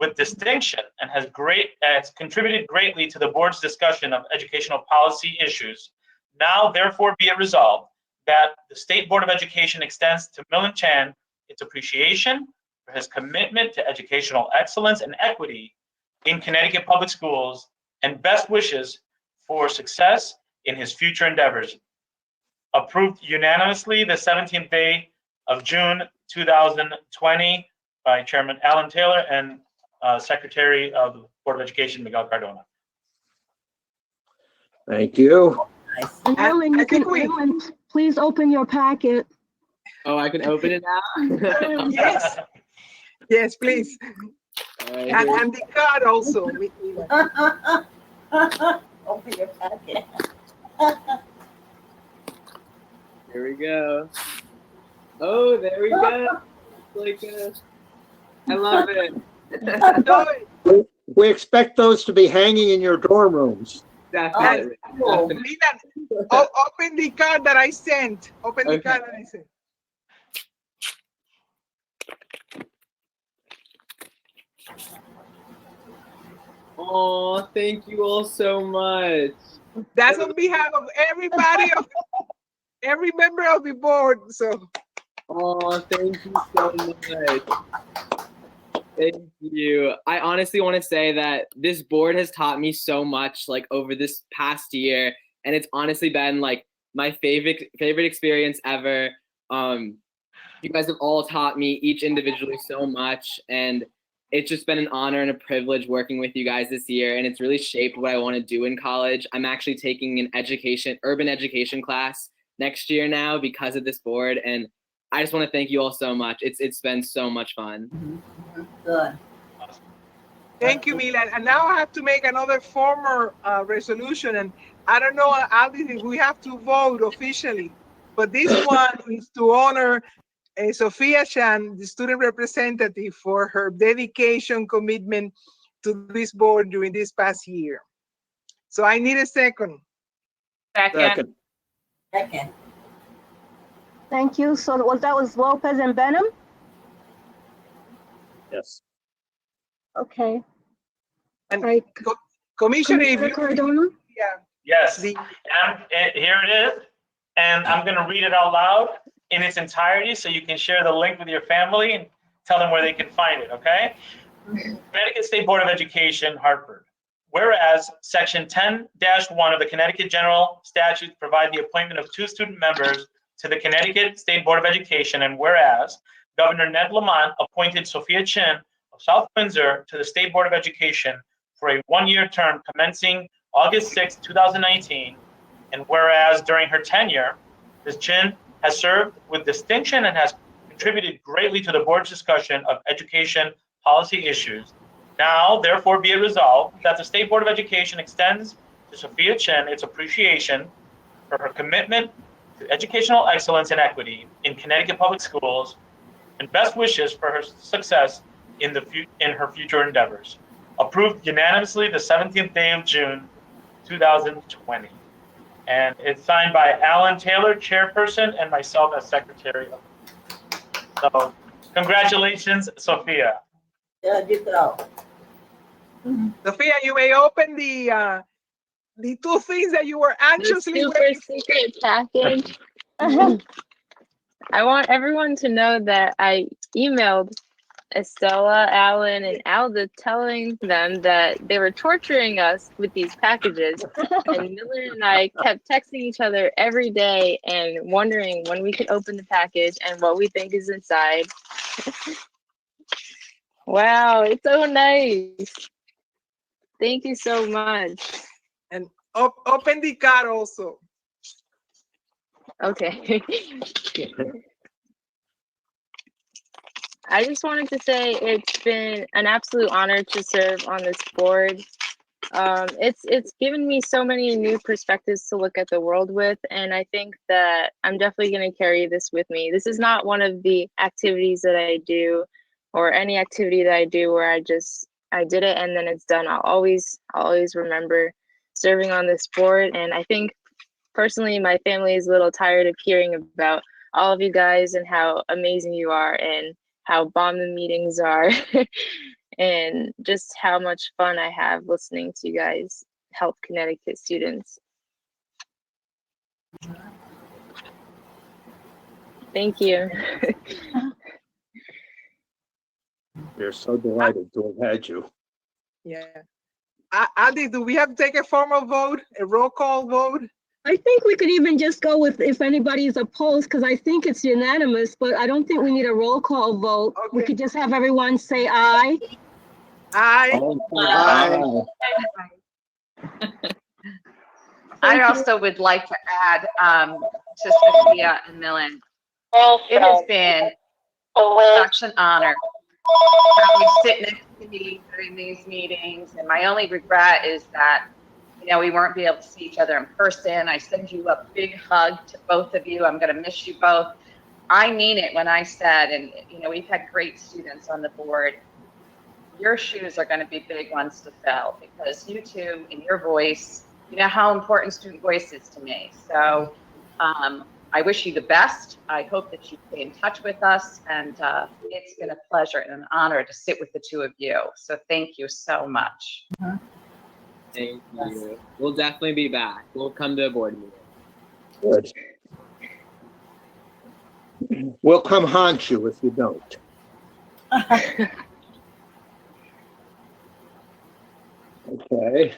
with distinction and has contributed greatly to the board's discussion of educational policy issues, now therefore be it resolved that the State Board of Education extends to Millen Chan its appreciation for his commitment to educational excellence and equity in Connecticut public schools and best wishes for success in his future endeavors. Approved unanimously the 17th day of June 2020 by Chairman Alan Taylor and Secretary of the Board of Education, Miguel Cardona. Thank you. And Ellen, Ellen, please open your packet. Oh, I can open it now? Yes. Yes, please. And the card also. Open your packet. There we go. Oh, there we go. I love it. We expect those to be hanging in your dorm rooms. Definitely. Open the card that I sent. Open the card that I sent. Oh, thank you all so much. That's on behalf of everybody, every member of the board. So. Oh, thank you so much. Thank you. I honestly want to say that this board has taught me so much, like over this past year, and it's honestly been like my favorite experience ever. You guys have all taught me each individually so much, and it's just been an honor and a privilege working with you guys this year, and it's really shaped what I want to do in college. I'm actually taking an urban education class next year now because of this board, and I just want to thank you all so much. It's been so much fun. Good. Thank you, Milan. And now I have to make another formal resolution. And I don't know, Aldi, if we have to vote officially, but this one is to honor Sophia Chan, the student representative, for her dedication, commitment to this board during this past year. So I need a second. Second. Second. Thank you. So that was Lopez and Benham? Yes. Okay. And Right. Commissioner, if you, Cardona? yeah. Yes, and here it is. And I'm going to read it out loud in its entirety so you can share the link with your family and tell them where they can find it, okay? Connecticut State Board of Education, Hartford. Whereas Section 10-1 of the Connecticut General Statutes provide the appointment of 2 student members to the Connecticut State Board of Education, and whereas Governor Ned Lamont appointed Sophia Chin of South Windsor to the State Board of Education for a 1-year term commencing August 6, 2019, and whereas during her tenure, Ms. Chin has served with distinction and has contributed greatly to the board's discussion of education policy issues. Now, therefore, be it resolved that the State Board of Education extends to Sophia Chin its appreciation for her commitment to educational excellence and equity in Connecticut public schools, and best wishes for her success in her future endeavors. Approved unanimously the 17th day of June, 2020. And it's signed by Alan Taylor, chairperson, and myself as secretary. So, congratulations, Sophia. There you go. Sophia, you may open the 2 things that you were anxiously super waiting secret package. I want everyone to know that I emailed Estella, Alan, and Alda telling them that they were torturing us with these packages. And Miller and I kept texting each other every day and wondering when we could open the package and what we think is inside. Wow, it's so nice. Thank you so much. And open the card also. Okay. I just wanted to say it's been an absolute honor to serve on this board. It's given me so many new perspectives to look at the world with, and I think that I'm definitely going to carry this with me. This is not one of the activities that I do, or any activity that I do where I did it and then it's done. I'll always remember serving on this board, and I think personally my family is a little tired of hearing about all of you guys and how amazing you are and how bomb the meetings are and just how much fun I have listening to you guys help Connecticut students. Thank you. We're so delighted to have had you. Yeah. Adi, do we have to take a formal vote, a roll call vote? I think we could even just go with if anybody is opposed, because I think it's unanimous, but I don't think we need a roll call vote. We could just have everyone say aye. Aye. Aye. I also would like to add to Sophia and Millen, it has been such an honor having sit next to me during these meetings, and my only regret is that we weren't able to see each other in person. I send you a big hug to both of you. I'm going to miss you both. I mean it when I said, and we've had great students on the board. Your shoes are going to be big ones to fill, because you two and your voice, you know how important student voice is to me. So I wish you the best. I hope that you stay in touch with us, and it's been a pleasure and an honor to sit with the two of you. So thank you so much. Thank you. We'll definitely be back. We'll come to a board meeting. Good. We'll come haunt you if you don't. Okay.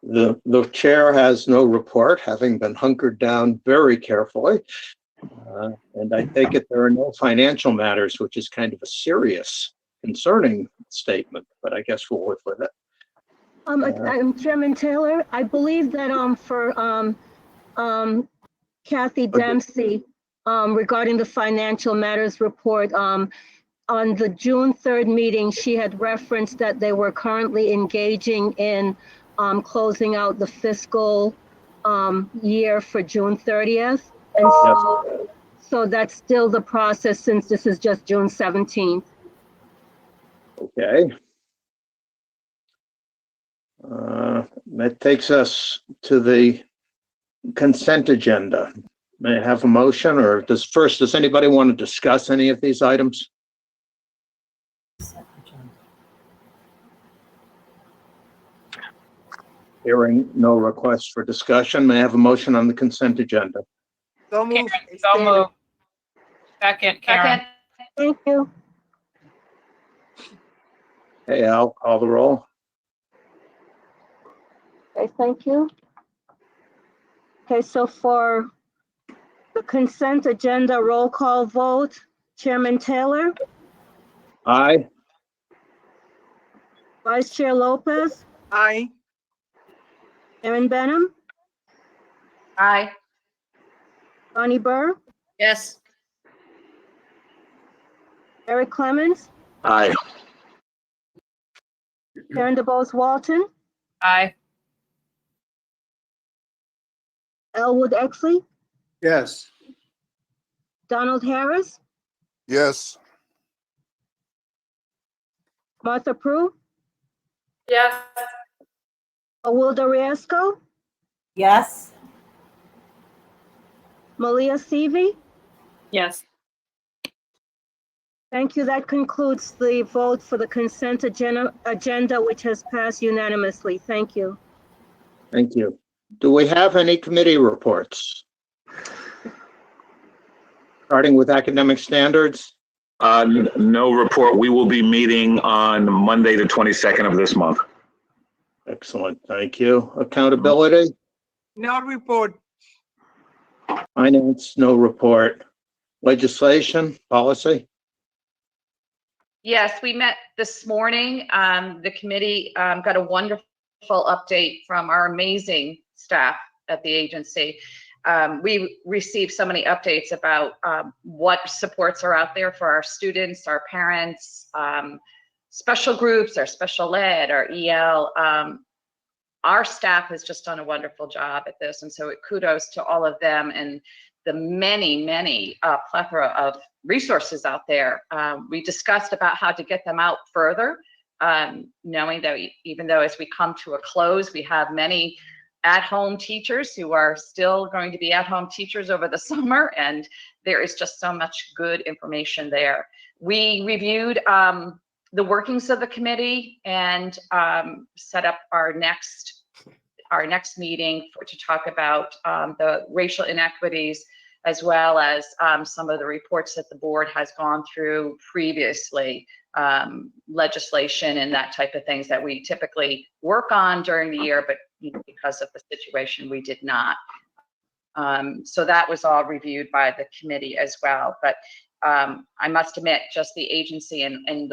The chair has no report, having been hunkered down very carefully. And I take it there are no financial matters, which is kind of a serious, concerning statement, but I guess we'll work with it. Chairman Taylor, I believe that for Kathy Dempsey, regarding the financial matters report, on the June 3rd meeting, she had referenced that they were currently engaging in closing out the fiscal year for June 30th. And so that's still the process since this is just June 17th. Okay. That takes us to the consent agenda. May I have a motion, or does anybody want to discuss any of these items? Hearing no requests for discussion, may I have a motion on the consent agenda? So moved. So moved. Second, Karen. Thank you. Hey, I'll call the roll. Okay, thank you. Okay, so for the consent agenda roll call vote, Chairman Taylor, Aye. Vice Chair Lopez, Aye. Erin Benham, Aye. Bonnie Burr, Yes. Eric Clemens, Aye. Karen DeBose Walton, Aye. Elwood Exley, Yes. Donald Harris, Yes. Martha Prue, Yes. Awilda Riesco, Yes. Malia Seavey. Yes. Thank you. That concludes the vote for the consent agenda, which has passed unanimously. Thank you. Thank you. Do we have any committee reports? Starting with academic standards? No report. We will be meeting on Monday, the 22nd of this month. Excellent, thank you. Accountability? No report. Finance, no report. Legislation, policy? Yes, we met this morning. The committee got a wonderful update from our amazing staff at the agency. We received so many updates about what supports are out there for our students, our parents, special groups, our special ed, our EL. Our staff has just done a wonderful job at this, and so kudos to all of them and the many plethora of resources out there. We discussed about how to get them out further, knowing that even though as we come to a close, we have many at-home teachers who are still going to be at-home teachers over the summer, and there is just so much good information there. We reviewed the workings of the committee and set up our next meeting to talk about the racial inequities, as well as some of the reports that the board has gone through previously, legislation and that type of things that we typically work on during the year, but because of the situation, we did not. So that was all reviewed by the committee as well. But I must admit, just the agency and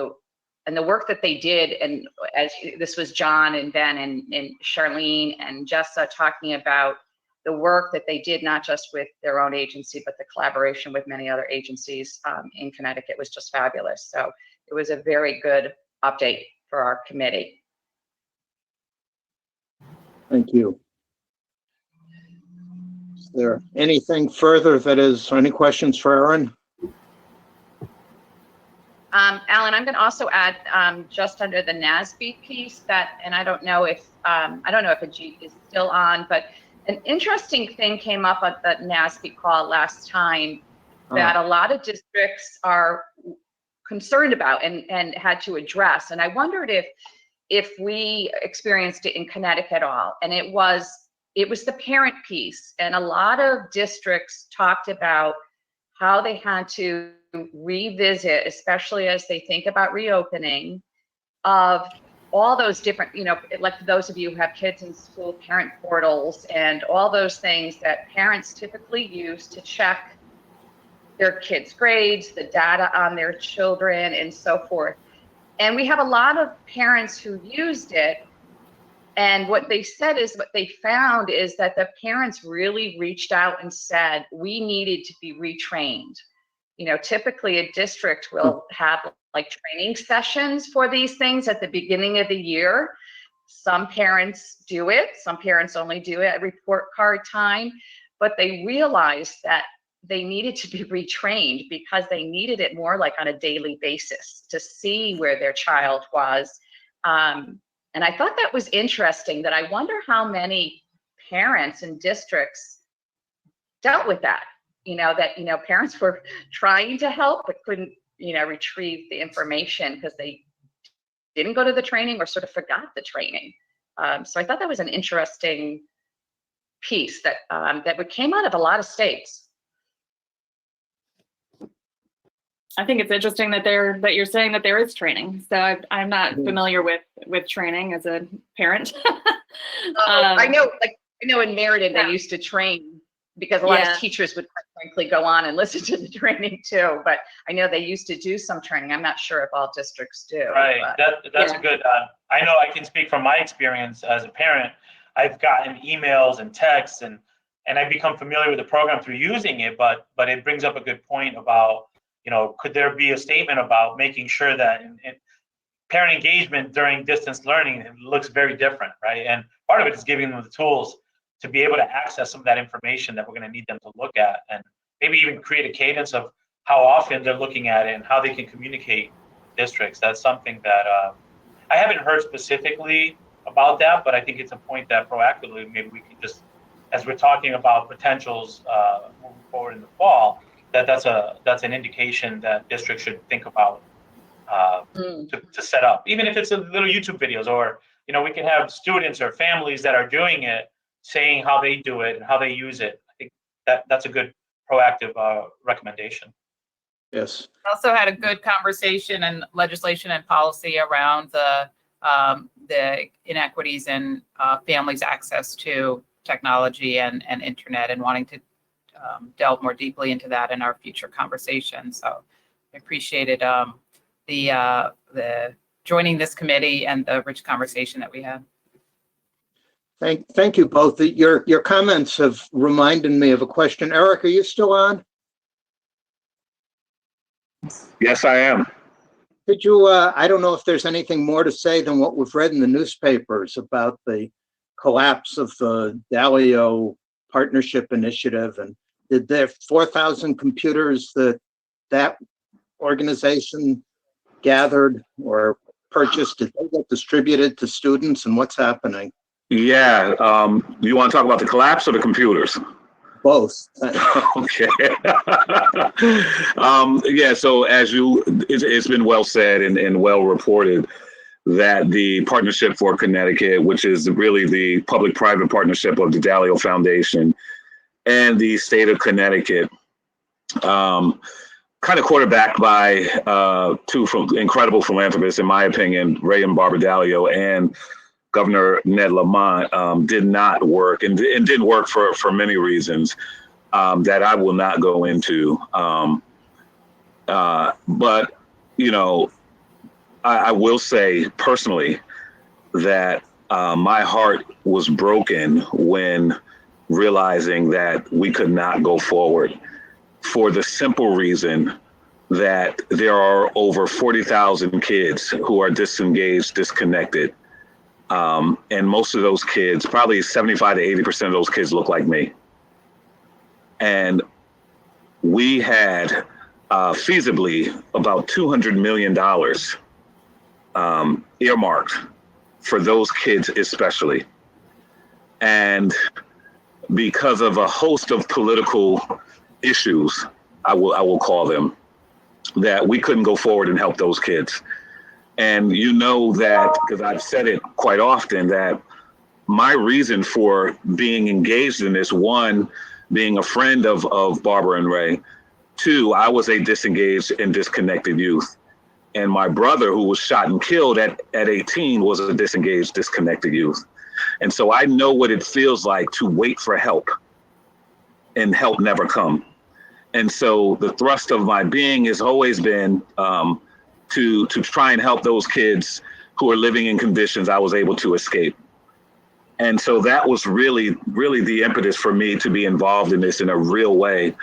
the work that they did, and as this was John and Ben and Charlene and Jessa talking about the work that they did, not just with their own agency, but the collaboration with many other agencies in Connecticut was just fabulous. So it was a very good update for our committee. Thank you. Is there anything further any questions for Erin? Alan, I'm going to also add just under the NASB piece and I don't know if Ajit is still on, but an interesting thing came up at the NASB call last time that a lot of districts are concerned about and had to address. And I wondered if we experienced it in Connecticut at all. And it was the parent piece. And a lot of districts talked about how they had to revisit, especially as they think about reopening, of all those different, like those of you who have kids in school, parent portals and all those things that parents typically use to check their kids' grades, the data on their children, and so forth. And we have a lot of parents who used it. And what they said is, what they found is that the parents really reached out and said, we needed to be retrained. Typically a district will have like training sessions for these things at the beginning of the year. Some parents do it, some parents only do it at report card time, but they realized that they needed to be retrained because they needed it more like on a daily basis to see where their child was. And I thought that was interesting, that I wonder how many parents and districts dealt with that, parents were trying to help, but couldn't, retrieve the information because they didn't go to the training or sort of forgot the training. So I thought that was an interesting piece that came out of a lot of states. I think it's interesting that you're saying that there is training. So I'm not familiar with training as a parent. I know in Meriden they used to train, because a lot of teachers would quite frankly go on and listen to the training too. But I know they used to do some training. I'm not sure if all districts do. Right. But, That's a good. I know I can speak from my experience as a parent. I've gotten emails and texts, and I become familiar with the program through using it. But it brings up a good point about, could there be a statement about making sure that parent engagement during distance learning looks very different, right? And part of it is giving them the tools to be able to access some of that information that we're going to need them to look at, and maybe even create a cadence of how often they're looking at it and how they can communicate districts. That's something that I haven't heard specifically about that, but I think it's a point that proactively maybe we can just, as we're talking about potentials moving forward in the fall, that's an indication that districts should think about to set up, even if it's a little YouTube videos, or we can have students or families that are doing it saying how they do it and how they use it. I think that's a good proactive recommendation. Yes. Also had a good conversation and legislation and policy around the inequities in families' access to technology and internet, and wanting to delve more deeply into that in our future conversation. So I appreciated the joining this committee and the rich conversation that we had. Thank you both. Your comments have reminded me of a question. Eric, are you still on? Yes, I am. Could you, I don't know if there's anything more to say than what we've read in the newspapers about the collapse of the Dalio Partnership Initiative, and did there 4,000 computers that organization gathered or purchased, did they get distributed to students, and what's happening? Yeah. You want to talk about the collapse or the computers? Both. Okay. Yeah. So it's been well said and well reported that the Partnership for Connecticut, which is really the public-private partnership of the Dalio Foundation and the state of Connecticut, kind of quarterbacked by two incredible philanthropists, in my opinion, Ray and Barbara Dalio and Governor Ned Lamont, did not work, and didn't work for many reasons that I will not go into. But, I will say personally that my heart was broken when realizing that we could not go forward, for the simple reason that there are over 40,000 kids who are disengaged, disconnected. And most of those kids, probably 75 to 80% of those kids, look like me. And we had feasibly about $200 million earmarked for those kids especially. And because of a host of political issues, I will call them, that we couldn't go forward and help those kids. And that, because I've said it quite often, that my reason for being engaged in this, one, being a friend of Barbara and Ray, two, I was a disengaged and disconnected youth. And my brother, who was shot and killed at 18, was a disengaged, disconnected youth. And so I know what it feels like to wait for help and help never come. And so the thrust of my being has always been to try and help those kids who are living in conditions I was able to escape. And so that was really, really the impetus for me to be involved in this in a real way.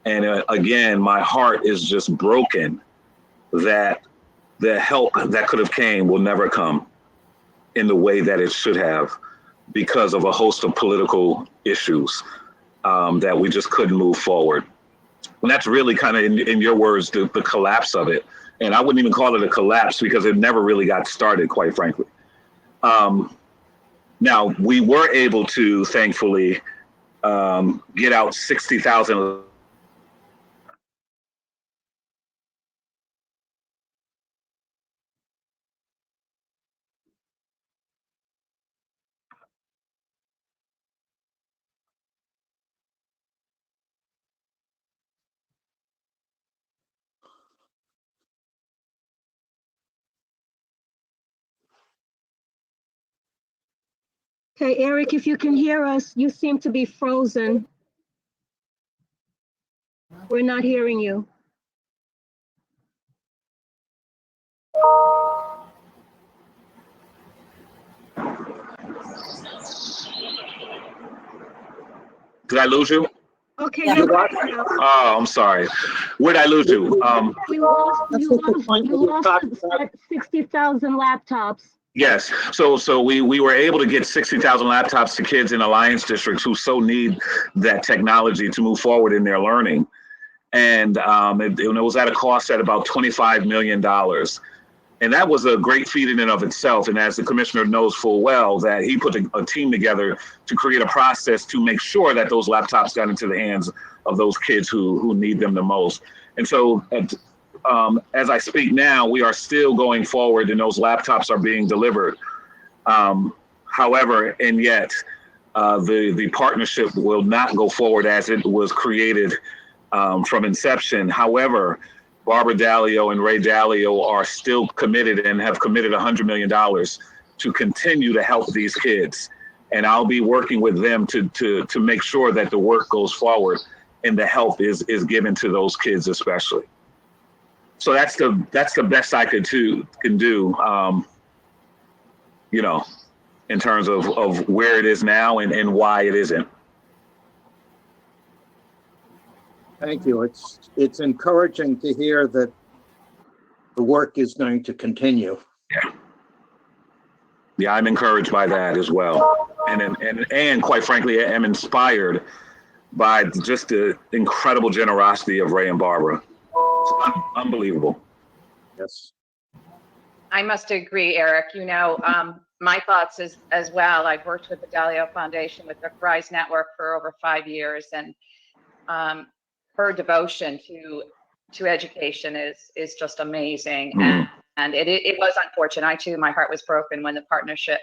And again, my heart is just broken that the help that could have came will never come in the way that it should have because of a host of political issues that we just couldn't move forward. And that's really kind of, in your words, the collapse of it. And I wouldn't even call it a collapse because it never really got started, quite frankly. Now, we were able to, thankfully, get out 60,000. Okay, Eric, if you can hear us, you seem to be frozen. We're not hearing you. Did I lose you? Okay, You you're what? back now. Oh, I'm sorry. Where did I lose you? You lost 60,000 laptops. Yes. So we were able to get 60,000 laptops to kids in alliance districts who so need that technology to move forward in their learning. And it was at a cost at about $25 million. And that was a great feat in and of itself. And as the commissioner knows full well, that he put a team together to create a process to make sure that those laptops got into the hands of those kids who need them the most. And so as I speak now, we are still going forward and those laptops are being delivered. However, and yet the partnership will not go forward as it was created from inception. However, Barbara Dalio and Ray Dalio are still committed and have committed $100 million to continue to help these kids. And I'll be working with them to make sure that the work goes forward and the help is given to those kids especially. So that's the best I can do, you know, in terms of where it is now and why it isn't. Thank you. It's encouraging to hear that the work is going to continue. Yeah, I'm encouraged by that as well. And quite frankly, I'm inspired by just the incredible generosity of Ray and Barbara. It's unbelievable. Yes. I must agree, Eric. You know, my thoughts as well. I've worked with the Dalio Foundation with the Rise Network for over 5 years, and her devotion to education is just amazing. Mm-hmm. And it was unfortunate. I too, my heart was broken when the partnership,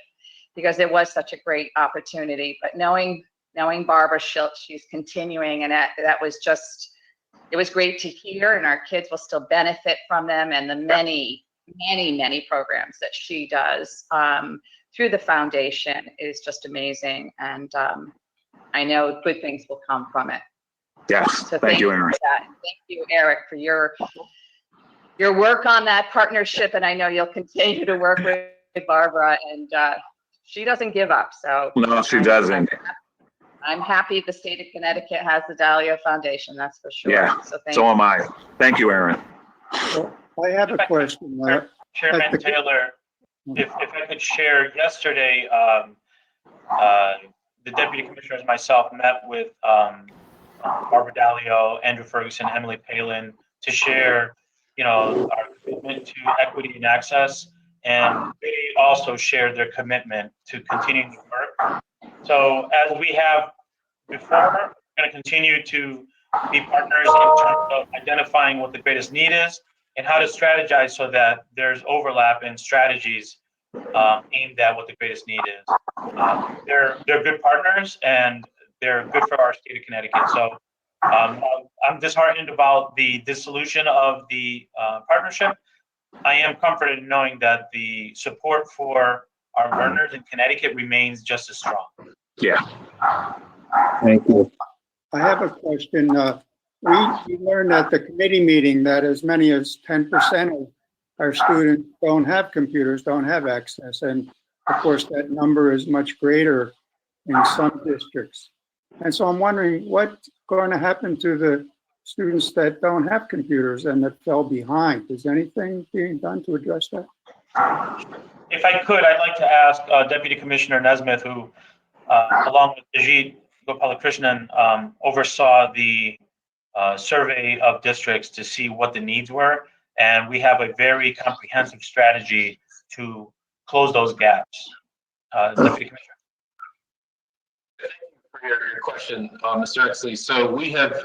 because it was such a great opportunity. But knowing Barbara Schiltz, she's continuing, and that was just, it was great to hear. And our kids will still benefit from them and the many programs that she does through the foundation is just amazing. And I know good things will come from it. Yes, So thank you, Aaron. for that. Thank you, Eric, for your work on that partnership. And I know you'll continue to work with Barbara, and she doesn't give up. So No, she doesn't. I'm happy the state of Connecticut has the Dalio Foundation. That's for sure. Yeah, so so am I. Thank you, Aaron. Well, I have a question. Chairman Taylor, if I could share, yesterday, the deputy commissioners and myself met with Barbara Dalio, Andrew Ferguson, Emily Palin to share, our commitment to equity and access, and they also shared their commitment to continuing the work. So as we have before, we're going to continue to be partners in terms of identifying what the greatest need is and how to strategize so that there's overlap in strategies aimed at what the greatest need is. They're good partners and they're good for our state of Connecticut. So I'm disheartened about the dissolution of the partnership, I am comforted in knowing that the support for our learners in Connecticut remains just as strong. Yeah. Thank you. I have a question. We learned at the committee meeting that as many as 10% of our students don't have computers, don't have access. And of course, that number is much greater in some districts. And so I'm wondering what's going to happen to the students that don't have computers and that fell behind. Is anything being done to address that? If I could, I'd like to ask Deputy Commissioner Nesmith, who, along with Ajit Gopalakrishnan, oversaw the survey of districts to see what the needs were. And we have a very comprehensive strategy to close those gaps. Deputy Commissioner. For your question, Mr. Exley. So we have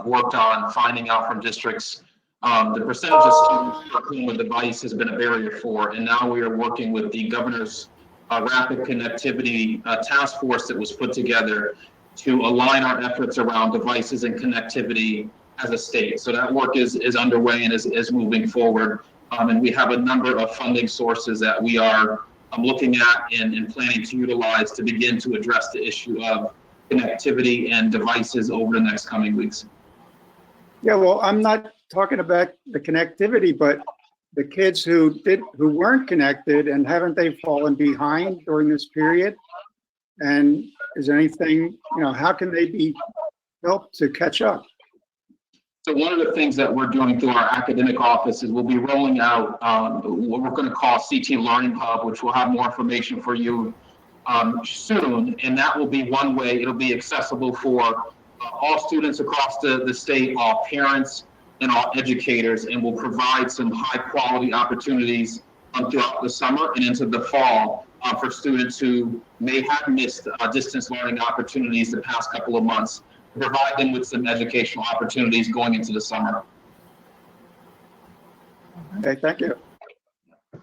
worked on finding out from districts the percentage of students for whom a device has been a barrier for, and now we are working with the governor's rapid connectivity task force that was put together to align our efforts around devices and connectivity as a state. So that work is underway and is moving forward. And we have a number of funding sources that we are looking at and planning to utilize to begin to address the issue of connectivity and devices over the next coming weeks. Yeah, well, I'm not talking about the connectivity, but the kids who weren't connected, and haven't they fallen behind during this period? And is anything, how can they be helped to catch up? So one of the things that we're doing through our academic office is we'll be rolling out what we're going to call CT Learning Hub, which will have more information for you soon. And that will be one way. It'll be accessible for all students across the state, all parents, and all educators, and will provide some high quality opportunities throughout the summer and into the fall for students who may have missed distance learning opportunities the past couple of months, to provide them with some educational opportunities going into the summer. Okay, thank you.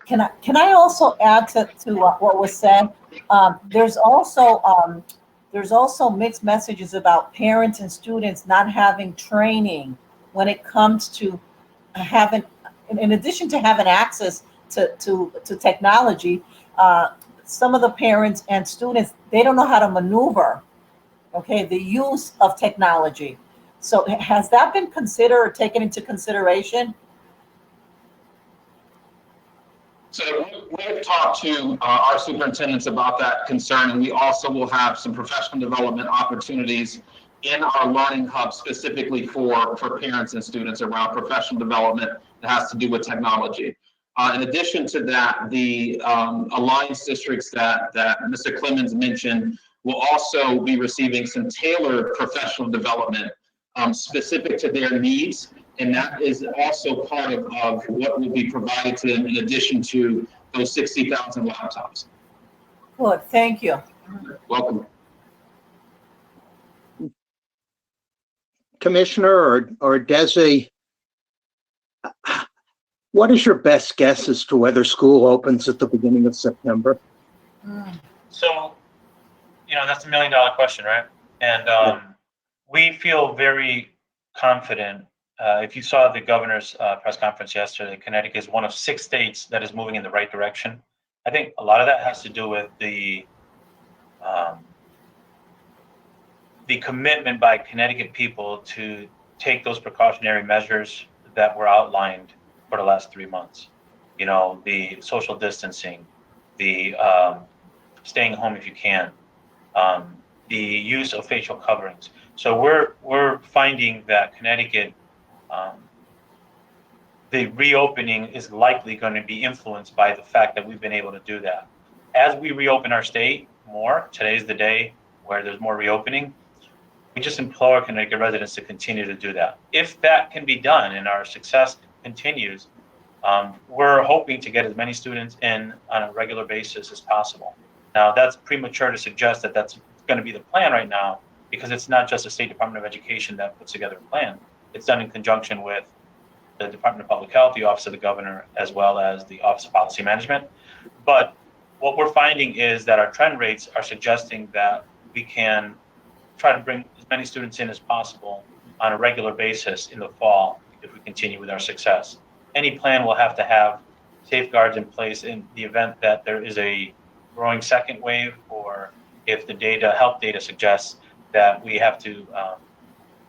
Can I also add to what was said? There's also mixed messages about parents and students not having training when it comes to having, in addition to having access to technology, some of the parents and students, they don't know how to maneuver, okay, the use of technology. So has that been considered or taken into consideration? So we've talked to our superintendents about that concern, and we also will have some professional development opportunities in our learning hub specifically for parents and students around professional development that has to do with technology. In addition to that, the alliance districts that Mr. Clemens mentioned will also be receiving some tailored professional development specific to their needs. And that is also part of what will be provided to them in addition to those 60,000 laptops. Good, thank you. Welcome. Commissioner or Desi, what is your best guess as to whether school opens at the beginning of September? So, that's $1 million question, right? And we feel very confident. If you saw the governor's press conference yesterday, Connecticut is one of 6 states that is moving in the right direction. I think a lot of that has to do with the commitment by Connecticut people to take those precautionary measures that were outlined for the last 3 months. The social distancing, the staying home if you can, the use of facial coverings. So we're finding that Connecticut, the reopening is likely going to be influenced by the fact that we've been able to do that. As we reopen our state more, today's the day where there's more reopening, we just implore Connecticut residents to continue to do that. If that can be done and our success continues, we're hoping to get as many students in on a regular basis as possible. Now, that's premature to suggest that that's going to be the plan right now, because it's not just the State Department of Education that puts together a plan. It's done in conjunction with the Department of Public Health, the Office of the Governor, as well as the Office of Policy Management. But what we're finding is that our trend rates are suggesting that we can try to bring as many students in as possible on a regular basis in the fall if we continue with our success. Any plan will have to have safeguards in place in the event that there is a growing second wave, or if the health data suggests that we have to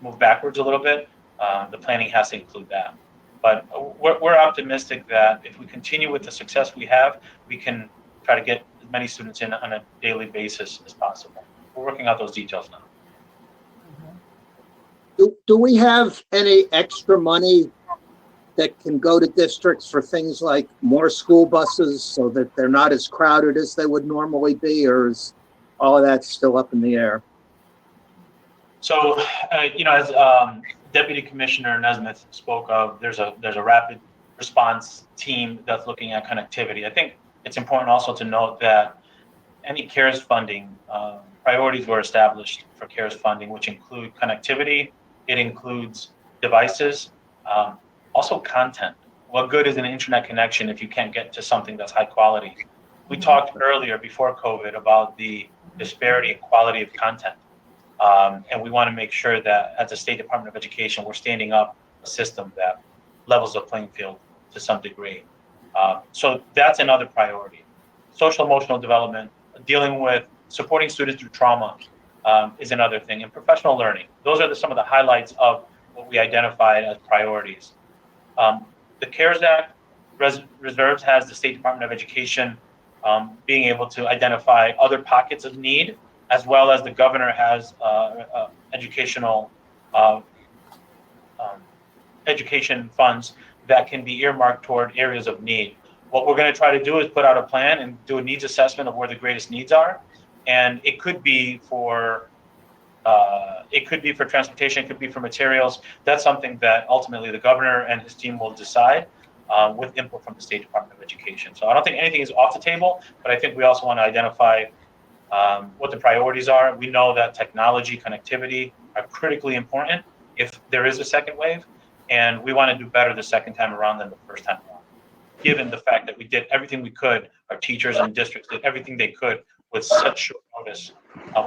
move backwards a little bit. The planning has to include that. But we're optimistic that if we continue with the success we have, we can try to get as many students in on a daily basis as possible. We're working out those details now. Do we have any extra money that can go to districts for things like more school buses so that they're not as crowded as they would normally be, or is all of that still up in the air? So, as Deputy Commissioner Nesmith spoke of, there's a rapid response team that's looking at connectivity. I think it's important also to note that any CARES funding, priorities were established for CARES funding, which include connectivity. It includes devices, also content. What good is an internet connection if you can't get to something that's high quality? We talked earlier before COVID about the disparity in quality of content. And we want to make sure that as the State Department of Education, we're standing up a system that levels the playing field to some degree. So that's another priority. Social emotional development, dealing with supporting students through trauma is another thing, and professional learning. Those are some of the highlights of what we identified as priorities. The CARES Act reserves has the State Department of Education being able to identify other pockets of need, as well as the governor has education funds that can be earmarked toward areas of need. What we're going to try to do is put out a plan and do a needs assessment of where the greatest needs are, and it could be for transportation, it could be for materials. That's something that ultimately the governor and his team will decide with input from the State Department of Education. So I don't think anything is off the table, but I think we also want to identify what the priorities are. We know that technology, connectivity are critically important if there is a second wave, and we want to do better the second time around than the first time around. Given the fact that we did everything we could, our teachers and districts did everything they could with such short notice,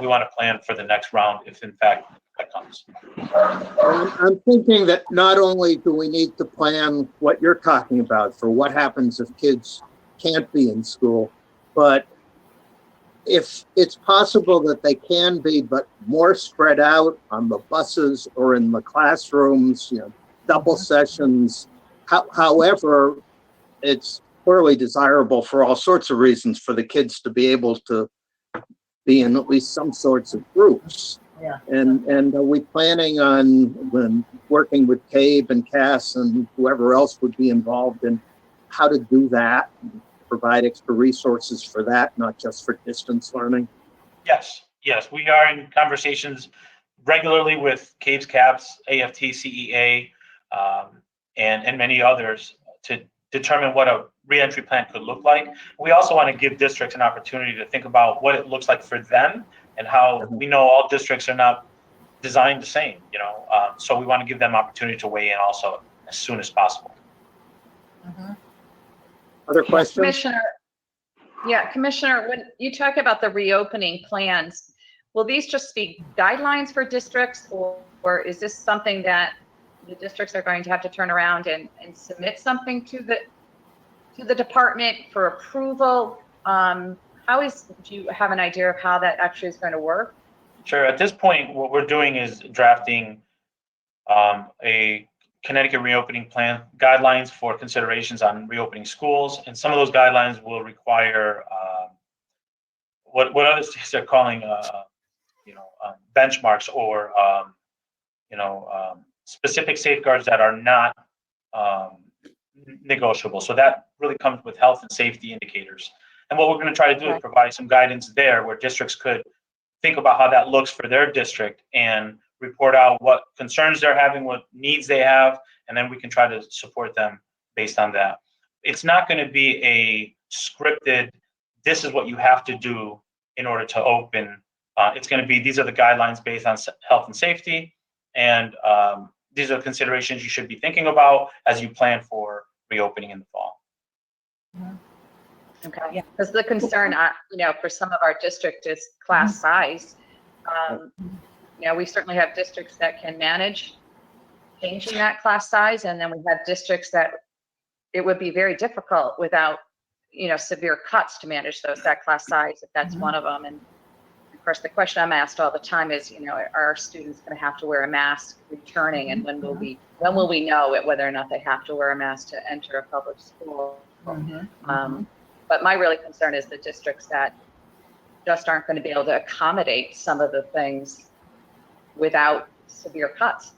we want to plan for the next round if in fact that comes. I'm thinking that not only do we need to plan what you're talking about for what happens if kids can't be in school, but if it's possible that they can be, but more spread out on the buses or in the classrooms, double sessions, however, it's clearly desirable for all sorts of reasons for the kids to be able to be in at least some sorts of groups. Yeah. And are we planning on working with CABE and CAS and whoever else would be involved in how to do that, and provide extra resources for that, not just for distance learning? Yes, we are in conversations regularly with CABES, CAPS, AFT, CEA, and many others to determine what a reentry plan could look like. We also want to give districts an opportunity to think about what it looks like for them, and how we know all districts are not designed the same, so we want to give them opportunity to weigh in also as soon as possible. Other questions? Commissioner, when you talk about the reopening plans, will these just be guidelines for districts, or is this something that the districts are going to have to turn around and submit something to the department for approval? Do you have an idea of how that actually is going to work? Sure. At this point, what we're doing is drafting a Connecticut reopening plan, guidelines for considerations on reopening schools, and some of those guidelines will require what other states are calling benchmarks, or specific safeguards that are not negotiable. So that really comes with health and safety indicators. And what we're going to try to do is provide some guidance there where districts could think about how that looks for their district and report out what concerns they're having, what needs they have, and then we can try to support them based on that. It's not going to be a scripted, this is what you have to do in order to open. It's going to be, these are the guidelines based on health and safety, and these are considerations you should be thinking about as you plan for reopening in the fall. Okay, because the concern, for some of our district is class size. We certainly have districts that can manage changing that class size, and then we have districts that it would be very difficult without, severe cuts to manage that class size, if that's one of them. And of course, the question I'm asked all the time is, are our students going to have to wear a mask returning, and when will we know whether or not they have to wear a mask to enter a public school? But my really concern is the districts that just aren't going to be able to accommodate some of the things without severe cuts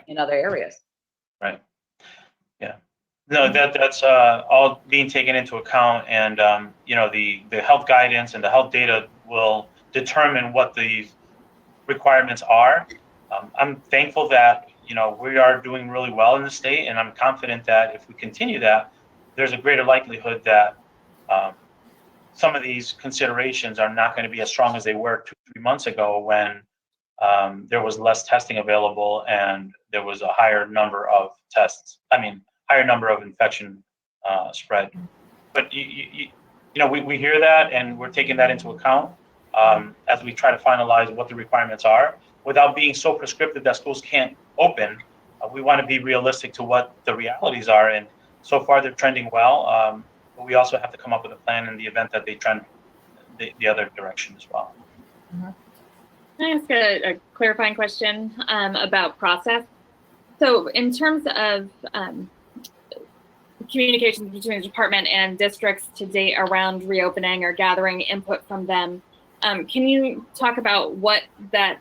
in other areas. Right. Yeah. No, that's all being taken into account, and the health guidance and the health data will determine what the requirements are. I'm thankful that we are doing really well in the state, and I'm confident that if we continue that, there's a greater likelihood that some of these considerations are not going to be as strong as they were 2-3 months ago, when there was less testing available and there was a higher number of higher number of infection spread. But we hear that, and we're taking that into account as we try to finalize what the requirements are, without being so prescriptive that schools can't open. We want to be realistic to what the realities are, and so far they're trending well. But we also have to come up with a plan in the event that they trend the other direction as well. Can I ask a clarifying question about process? So in terms of communications between the department and districts to date around reopening or gathering input from them, can you talk about what that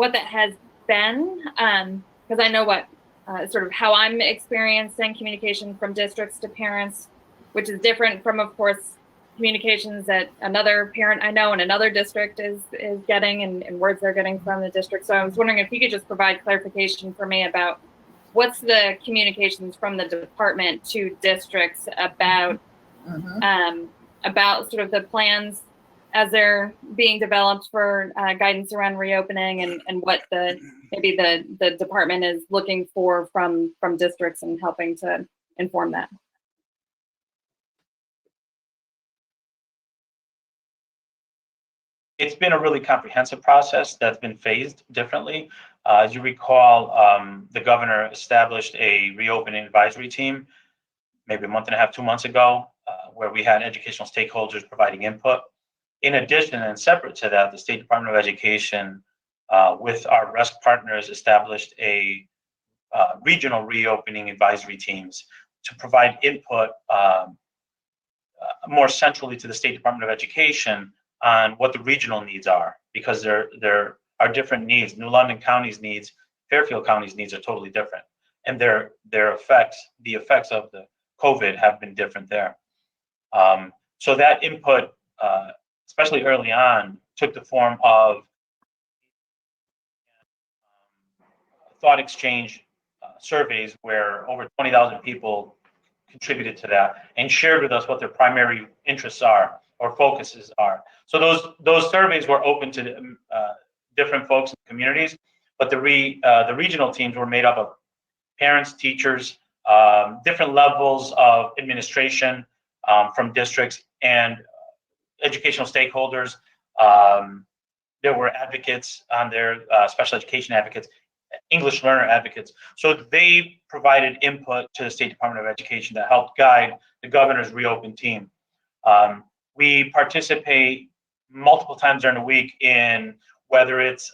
has been? Because I know what sort of how I'm experiencing communication from districts to parents, which is different from, of course, communications that another parent I know in another district is getting, and words they're getting from the district. So I was wondering if you could just provide clarification for me about what's the communications from the department to districts about about sort of the plans as they're being developed for guidance around reopening, and what maybe the department is looking for from districts and helping to inform that. It's been a really comprehensive process that's been phased differently. As you recall, the governor established a reopening advisory team maybe a month and a half, 2 months ago, where we had educational stakeholders providing input. In addition, and separate to that, the State Department of Education, with our RESC partners, established a regional reopening advisory teams to provide input more centrally to the State Department of Education on what the regional needs are, because there are different needs. New London County's needs, Fairfield County's needs are totally different, and the effects of the COVID have been different there. So that input, especially early on, took the form of thought exchange surveys where over 20,000 people contributed to that and shared with us what their primary interests are or focuses are. So those surveys were open to different folks in communities, but the regional teams were made up of parents, teachers, different levels of administration from districts, and educational stakeholders. There were advocates on there, special education advocates, English learner advocates. So they provided input to the State Department of Education that helped guide the governor's reopen team. We participate multiple times during the week in whether it's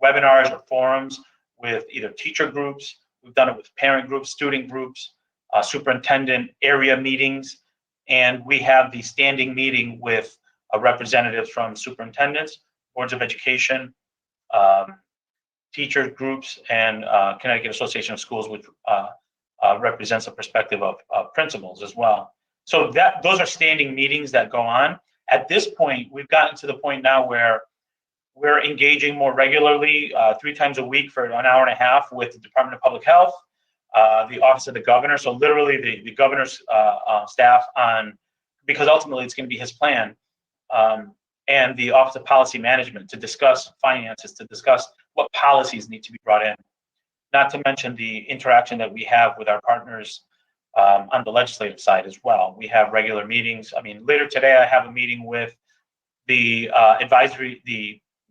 webinars or forums with either teacher groups. We've done it with parent groups, student groups, superintendent area meetings, and we have the standing meeting with representatives from superintendents, boards of education, teacher groups, and Connecticut Association of Schools, which represents the perspective of principals as well. So those are standing meetings that go on. At this point, we've gotten to the point now where we're engaging more regularly, 3 times a week for an hour and a half with the Department of Public Health, the Office of the Governor. So literally the governor's staff because ultimately it's going to be his plan, and the Office of Policy Management to discuss finances, to discuss what policies need to be brought in. Not to mention the interaction that we have with our partners on the legislative side as well. We have regular meetings. I mean, later today I have a meeting with the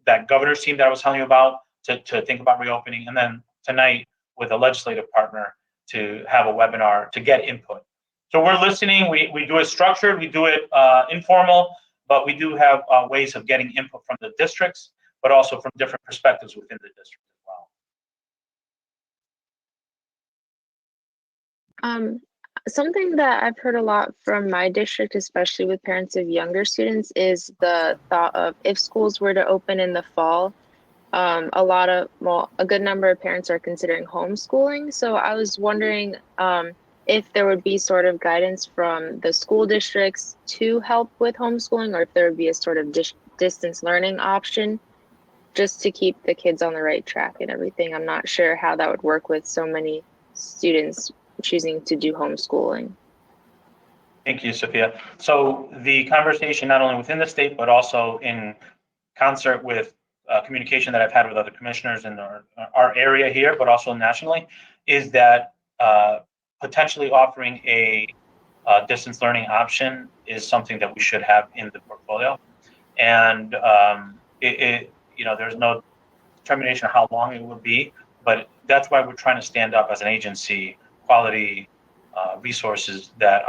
that governor's team that I was telling you about to think about reopening, and then tonight with a legislative partner to have a webinar to get input. So we're listening. We do it structured, we do it informal, but we do have ways of getting input from the districts, but also from different perspectives within the district as well. Something that I've heard a lot from my district, especially with parents of younger students, is the thought of if schools were to open in the fall, a good number of parents are considering homeschooling. So I was wondering if there would be sort of guidance from the school districts to help with homeschooling, or if there would be a sort of distance learning option just to keep the kids on the right track and everything. I'm not sure how that would work with so many students choosing to do homeschooling. Thank you, Sophia. So the conversation, not only within the state, but also in concert with communication that I've had with other commissioners in our area here, but also nationally, is that potentially offering a distance learning option is something that we should have in the portfolio. And there's no determination of how long it will be, but that's why we're trying to stand up as an agency quality resources that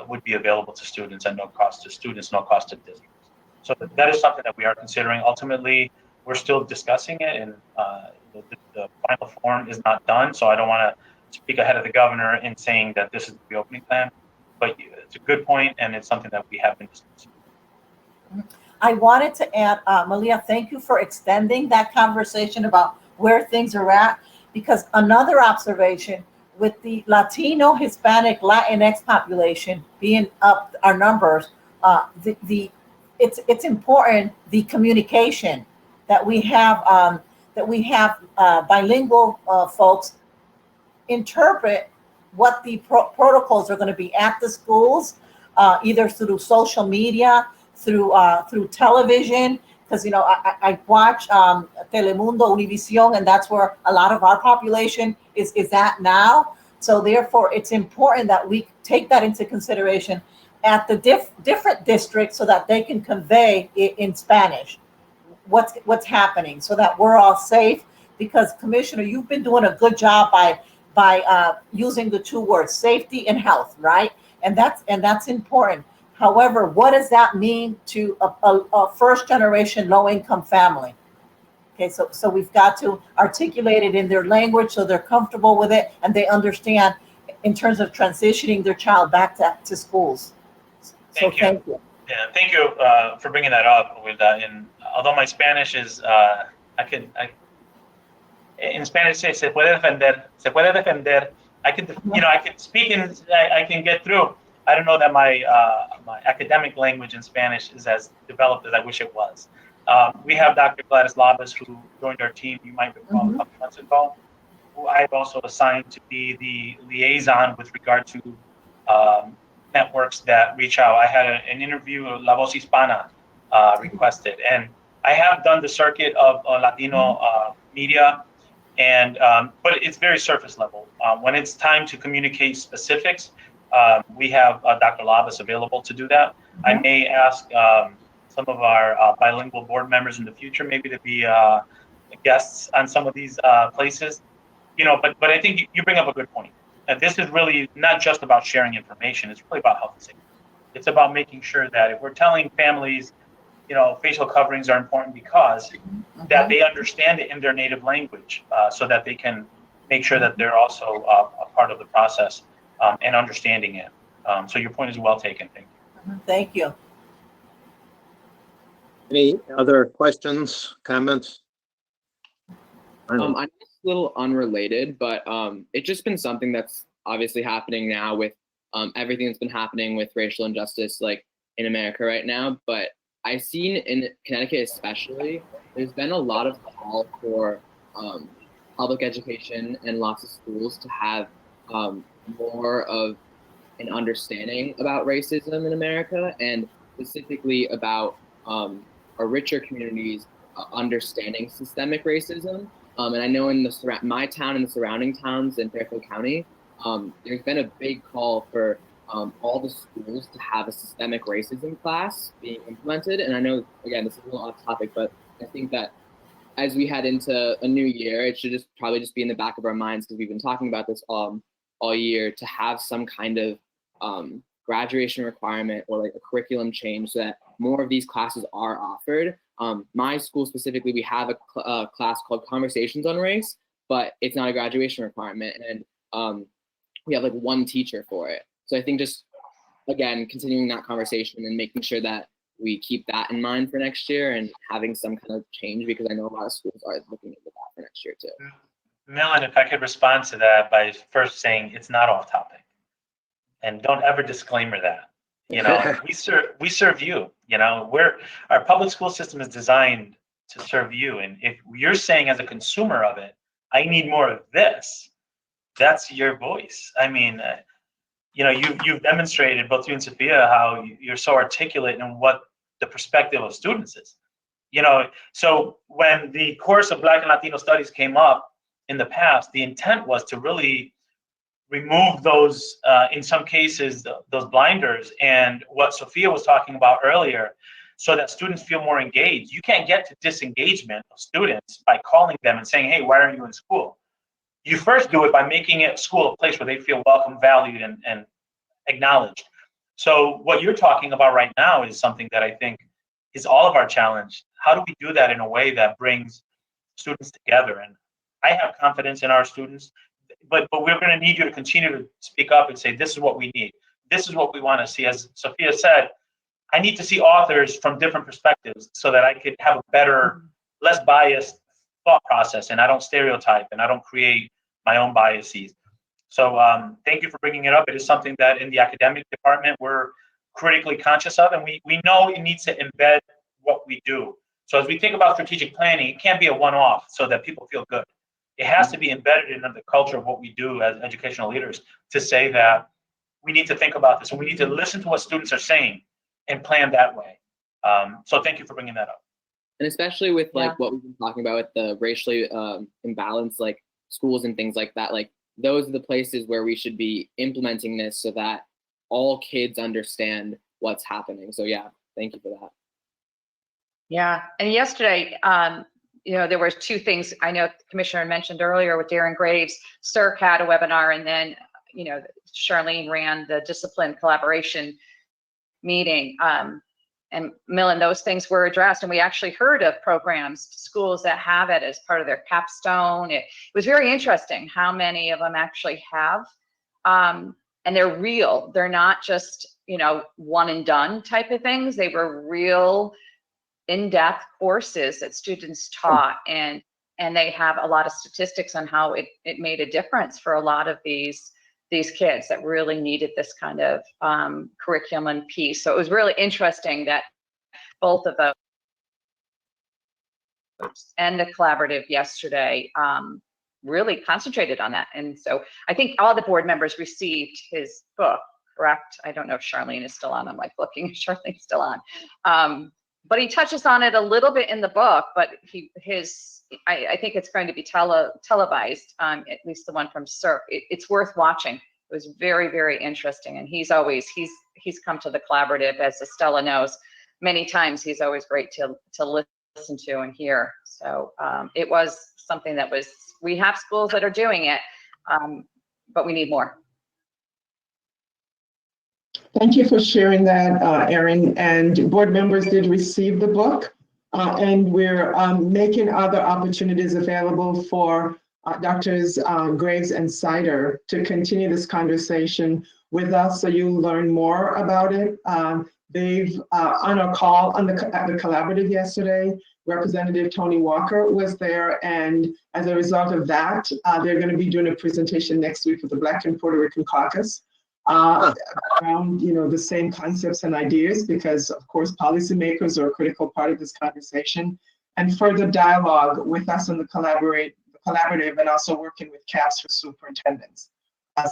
would be available to students at no cost to students, no cost to districts. So that is something that we are considering. Ultimately, we're still discussing it, and the final form is not done. So I don't want to speak ahead of the governor in saying that this is the reopening plan, but it's a good point, and it's something that we have been discussing. I wanted to add, Malia, thank you for extending that conversation about where things are at, because another observation with the Latino, Hispanic, Latinx population being up our numbers, it's important the communication that we have bilingual folks interpret what the protocols are going to be at the schools, either through social media, through television, because I watch Telemundo, Univision, and that's where a lot of our population is at now. So therefore, it's important that we take that into consideration at the different districts so that they can convey in Spanish what's happening, so that we're all safe. Because Commissioner, you've been doing a good job by using the two words safety and health, right? And that's important. However, what does that mean to a first generation low income family? Okay, so we've got to articulate it in their language so they're comfortable with it and they understand in terms of transitioning their child back to schools. Thank you. Yeah, thank you for bringing that up. And although my Spanish is, in Spanish say se puede defender. I can speak and I can get through. I don't know that my academic language in Spanish is as developed as I wish it was. We have Dr. Gladys Labas, who joined our team, you might recall, a couple months ago, who I've also assigned to be the liaison with regard to networks that reach out. I had an interview, La Voz Hispana requested, and I have done the circuit of Latino media, and but it's very surface level. When it's time to communicate specifics, we have Dr. Labas available to do that. I may ask some of our bilingual board members in the future maybe to be guests on some of these places. But I think you bring up a good point. And this is really not just about sharing information. It's really about health and safety. It's about making sure that if we're telling families, facial coverings are important because that they understand it in their native language, so that they can make sure that they're also a part of the process and understanding it. So your point is well taken. Thank you. Thank you. Any other questions, comments? I'm just a little unrelated, but it's just been something that's obviously happening now with everything that's been happening with racial injustice, like in America right now. But I've seen in Connecticut especially, there's been a lot of call for public education and lots of schools to have more of an understanding about racism in America, and specifically about our richer communities understanding systemic racism. And I know in my town and the surrounding towns in Fairfield County, there's been a big call for all the schools to have a systemic racism class being implemented. And I know, again, this is a little off topic, but I think that as we head into a new year, it should probably be in the back of our minds, because we've been talking about this all year to have some kind of graduation requirement or like a curriculum change so that more of these classes are offered. My school specifically, we have a class called Conversations on Race, but it's not a graduation requirement, and we have like one teacher for it. So I think just, again, continuing that conversation and making sure that we keep that in mind for next year and having some kind of change, because I know a lot of schools are looking into that for next year too. Millen, if I could respond to that by first saying it's not off topic, and don't ever disclaimer that. You know, we serve you. You know, our public school system is designed to serve you, and if you're saying as a consumer of it, I need more of this, that's your voice. I mean, you know, you've demonstrated, both you and Sophia, how you're so articulate in what the perspective of students is. You know, so when the course of Black and Latino studies came up in the past, the intent was to really remove those, in some cases, those blinders, and what Sophia was talking about earlier, so that students feel more engaged. You can't get to disengagement of students by calling them and saying, hey, why aren't you in school? You first do it by making it school a place where they feel welcome, valued, and acknowledged. So what you're talking about right now is something that I think is all of our challenge. How do we do that in a way that brings students together? And I have confidence in our students, but we're going to need you to continue to speak up and say, this is what we need. This is what we want to see. As Sophia said, I need to see authors from different perspectives so that I could have a better, less biased thought process, and I don't stereotype and I don't create my own biases. So thank you for bringing it up. It is something that in the academic department we're critically conscious of, and we know it needs to embed what we do. So as we think about strategic planning, it can't be a one-off so that people feel good. It has to be embedded in the culture of what we do as educational leaders to say that we need to think about this and we need to listen to what students are saying and plan that way. So thank you for bringing that up. And especially with like what we've been talking about with the racially imbalanced like schools and things like that, like those are the places where we should be implementing this so that all kids understand what's happening. So yeah, thank you for that. Yeah, and yesterday, you know, there were two things I know the commissioner mentioned earlier with Darren Graves. CERC had a webinar, and then, you know, Charlene ran the discipline collaboration meeting. And Millen, those things were addressed, and we actually heard of programs, schools that have it as part of their capstone. It was very interesting how many of them actually have, and they're real. They're not just, you know, one and done type of things. They were real in-depth courses that students taught, and they have a lot of statistics on how it made a difference for a lot of these kids that really needed this kind of curriculum and piece. So it was really interesting that both of those and the collaborative yesterday really concentrated on that. And so I think all the board members received his book, correct? I don't know if Charlene is still on. I'm like looking if Charlene's still on. But he touches on it a little bit in the book, but I think it's going to be televised, at least the one from CERC. It's worth watching. It was very, very interesting. And he's come to the collaborative, as Estella knows, many times. He's always great to listen to and hear. So it was something that we have schools that are doing it, but we need more. Thank you for sharing that, Erin. And board members did receive the book, and we're making other opportunities available for Drs. Graves and Sider to continue this conversation with us, so you'll learn more about it. They've on a call at the collaborative yesterday, Representative Tony Walker was there, and as a result of that, they're going to be doing a presentation next week with the Black and Puerto Rican Caucus around, you know, the same concepts and ideas, because of course policymakers are a critical part of this conversation, and further dialogue with us on the collaborative, and also working with CAPS for superintendents.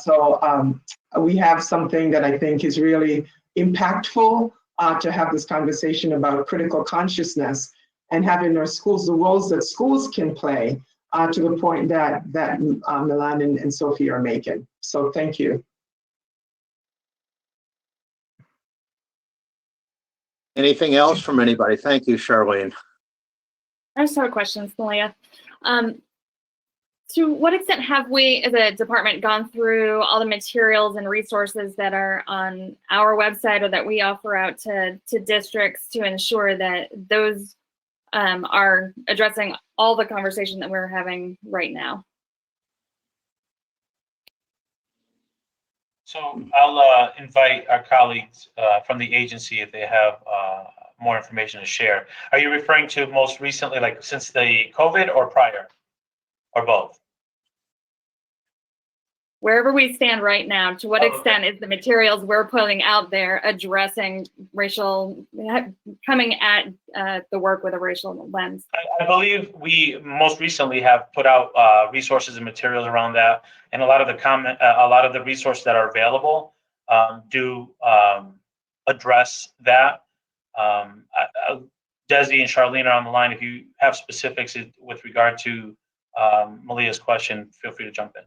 So we have something that I think is really impactful to have this conversation about critical consciousness and having our schools, the roles that schools can play, to the point that Milan and Sophie are making. So thank you. Anything else from anybody? Thank you, Charlene. I just have a question, Malia. To what extent have we, as a department, gone through all the materials and resources that are on our website or that we offer out to districts to ensure that those are addressing all the conversation that we're having right now? So I'll invite our colleagues from the agency if they have more information to share. Are you referring to most recently, like since the COVID or prior, or both? Wherever we stand right now, to what extent is the materials we're putting out there addressing racial, coming at the work with a racial lens? I believe we most recently have put out resources and materials around that, and a lot of the resources that are available do address that. Desi and Charlene are on the line. If you have specifics with regard to Malia's question, feel free to jump in.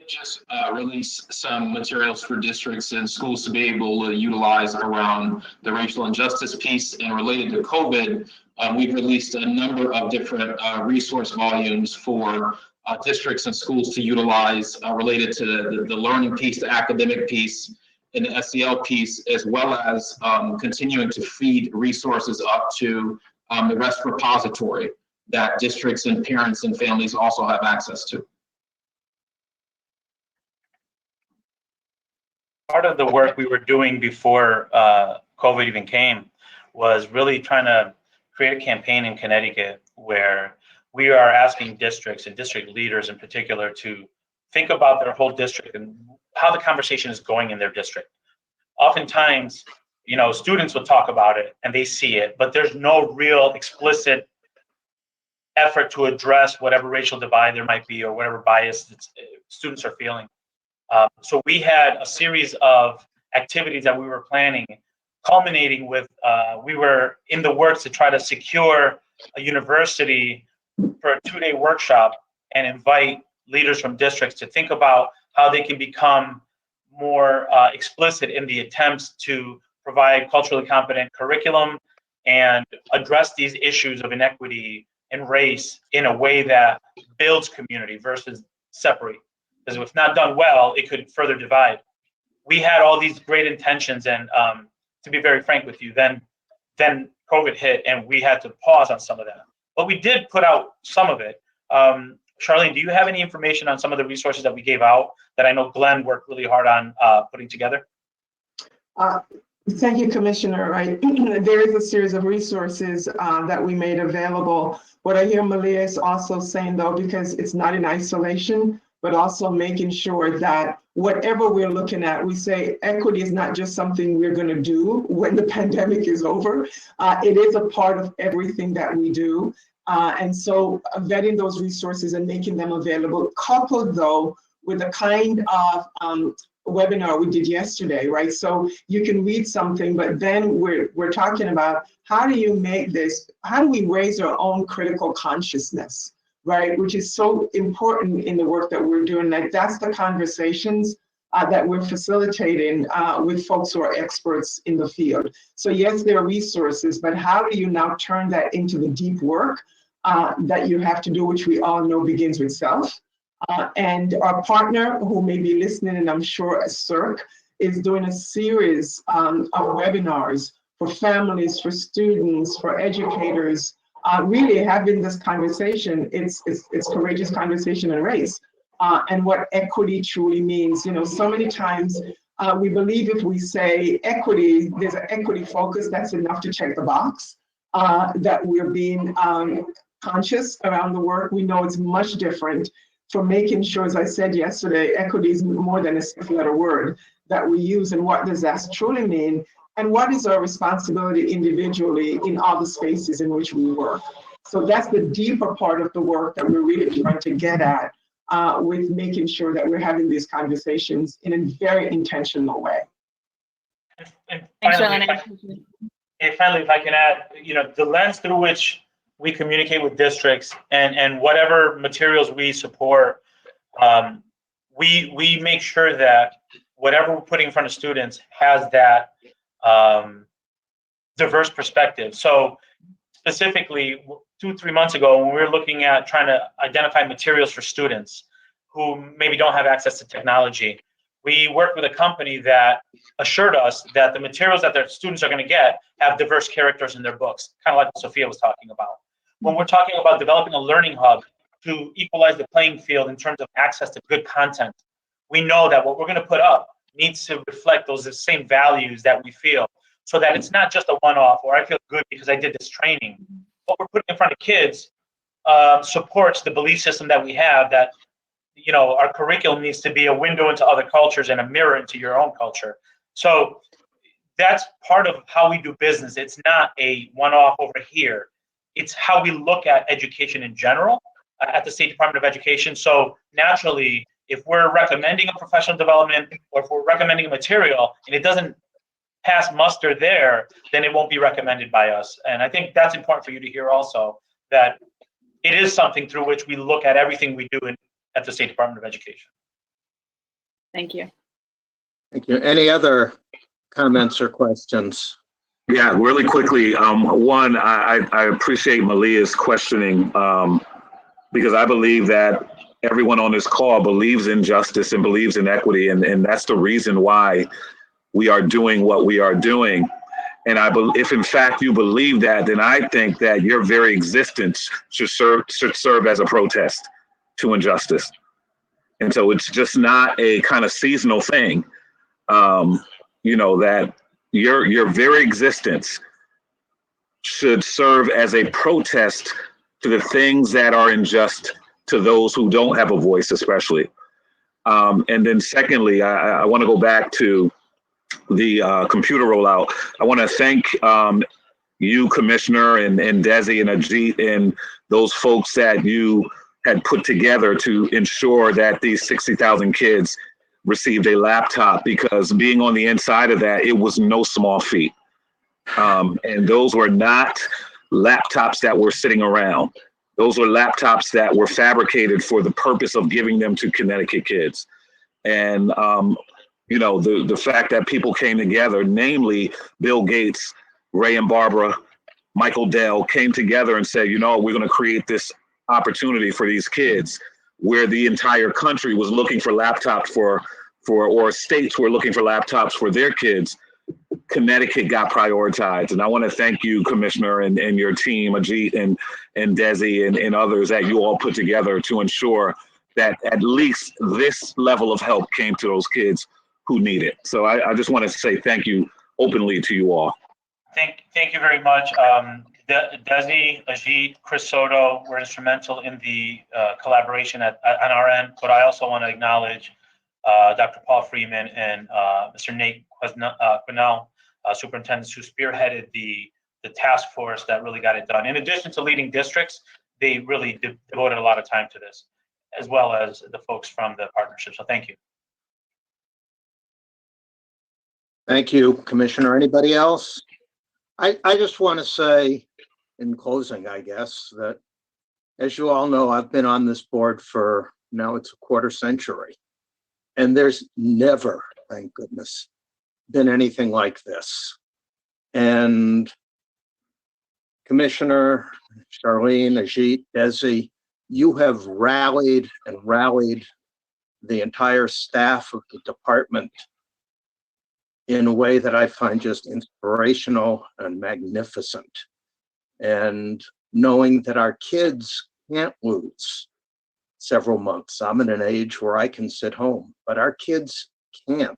Just release some materials for districts and schools to be able to utilize around the racial injustice piece. And related to COVID, we've released a number of different resource volumes for districts and schools to utilize related to the learning piece, the academic piece, and the SEL piece, as well as continuing to feed resources up to the REST repository that districts and parents and families also have access to. Part of the work we were doing before COVID even came was really trying to create a campaign in Connecticut where we are asking districts and district leaders in particular to think about their whole district and how the conversation is going in their district. Oftentimes, you know, students will talk about it and they see it, but there's no real explicit effort to address whatever racial divide there might be or whatever bias that students are feeling. So we had a series of activities that we were planning, culminating with, we were in the works to try to secure a university for a 2-day workshop and invite leaders from districts to think about how they can become more explicit in the attempts to provide culturally competent curriculum and address these issues of inequity and race in a way that builds community versus separate. Because if not done well, it could further divide. We had all these great intentions, and to be very frank with you, then COVID hit, and we had to pause on some of that. But we did put out some of it. Charlene, do you have any information on some of the resources that we gave out that I know Glenn worked really hard on putting together? Thank you, Commissioner. Right, there is a series of resources that we made available. What I hear Malia is also saying, though, because it's not in isolation, but also making sure that whatever we're looking at, we say equity is not just something we're going to do when the pandemic is over. It is a part of everything that we do. And so vetting those resources and making them available, coupled though with the kind of webinar we did yesterday, right? So you can read something, but then we're talking about how do you make this, how do we raise our own critical consciousness, right? Which is so important in the work that we're doing. Like that's the conversations that we're facilitating with folks who are experts in the field. So yes, there are resources, but how do you now turn that into the deep work that you have to do, which we all know begins with self. And our partner who may be listening, and I'm sure CERC, is doing a series of webinars for families, for students, for educators, really having this conversation. It's courageous conversation and race, and what equity truly means. You know, so many times we believe if we say equity, there's an equity focus, that's enough to check the box, that we're being conscious around the work. We know it's much different for making sure, as I said yesterday, equity is more than a 6-letter word that we use, and what does that truly mean? And what is our responsibility individually in all the spaces in which we work? So that's the deeper part of the work that we're really trying to get at with making sure that we're having these conversations in a very intentional way. And finally, if I can add, you know, the lens through which we communicate with districts and whatever materials we support, we make sure that whatever we're putting in front of students has that diverse perspective. So specifically 2-3 months ago, when we were looking at trying to identify materials for students who maybe don't have access to technology, we worked with a company that assured us that the materials that their students are going to get have diverse characters in their books, kind of like what Sophia was talking about. When we're talking about developing a learning hub to equalize the playing field in terms of access to good content, we know that what we're going to put up needs to reflect those same values that we feel, so that it's not just a one-off or I feel good because I did this training. What we're putting in front of kids supports the belief system that we have, that our curriculum needs to be a window into other cultures and a mirror into your own culture. So that's part of how we do business. It's not a one-off over here. It's how we look at education in general at the State Department of Education. So naturally, if we're recommending a professional development or if we're recommending a material and it doesn't pass muster there, then it won't be recommended by us. And I think that's important for you to hear also, that it is something through which we look at everything we do at the State Department of Education. Thank you. Thank you. Any other comments or questions? Yeah, really quickly. One, I appreciate Malia's questioning because I believe that everyone on this call believes in justice and believes in equity, and that's the reason why we are doing what we are doing. And if in fact you believe that, then I think that your very existence should serve as a protest to injustice. And so it's just not a kind of seasonal thing, that your very existence should serve as a protest to the things that are unjust to those who don't have a voice, especially. And then secondly, I want to go back to the computer rollout. I want to thank you, Commissioner, and Desi and Ajit and those folks that you had put together to ensure that these 60,000 kids received a laptop, because being on the inside of that, it was no small feat. And those were not laptops that were sitting around. Those were laptops that were fabricated for the purpose of giving them to Connecticut kids. And, the fact that people came together, namely Bill Gates, Ray and Barbara, Michael Dell, came together and said, we're going to create this opportunity for these kids, where the entire country was looking for laptops or states were looking for laptops for their kids. Connecticut got prioritized. And I want to thank you, Commissioner, and your team, Ajit and Desi and others that you all put together to ensure that at least this level of help came to those kids who need it. So I just want to say thank you openly to you all. Thank you very much. Desi, Ajit, Chris Soto were instrumental in the collaboration on our end, but I also want to acknowledge Dr. Paul Freeman and Mr. Nate Quinnell, superintendents, who spearheaded the task force that really got it done. In addition to leading districts, they really devoted a lot of time to this, as well as the folks from the partnership. So thank you. Thank you, Commissioner. Anybody else? I just want to say in closing, I guess, that as you all know, I've been on this board for now it's a quarter century. And there's never, thank goodness, been anything like this. And Commissioner, Charlene, Ajit, Desi, you have rallied and rallied the entire staff of the department in a way that I find just inspirational and magnificent. And knowing that our kids can't lose several months. I'm in an age where I can sit home, but our kids can't.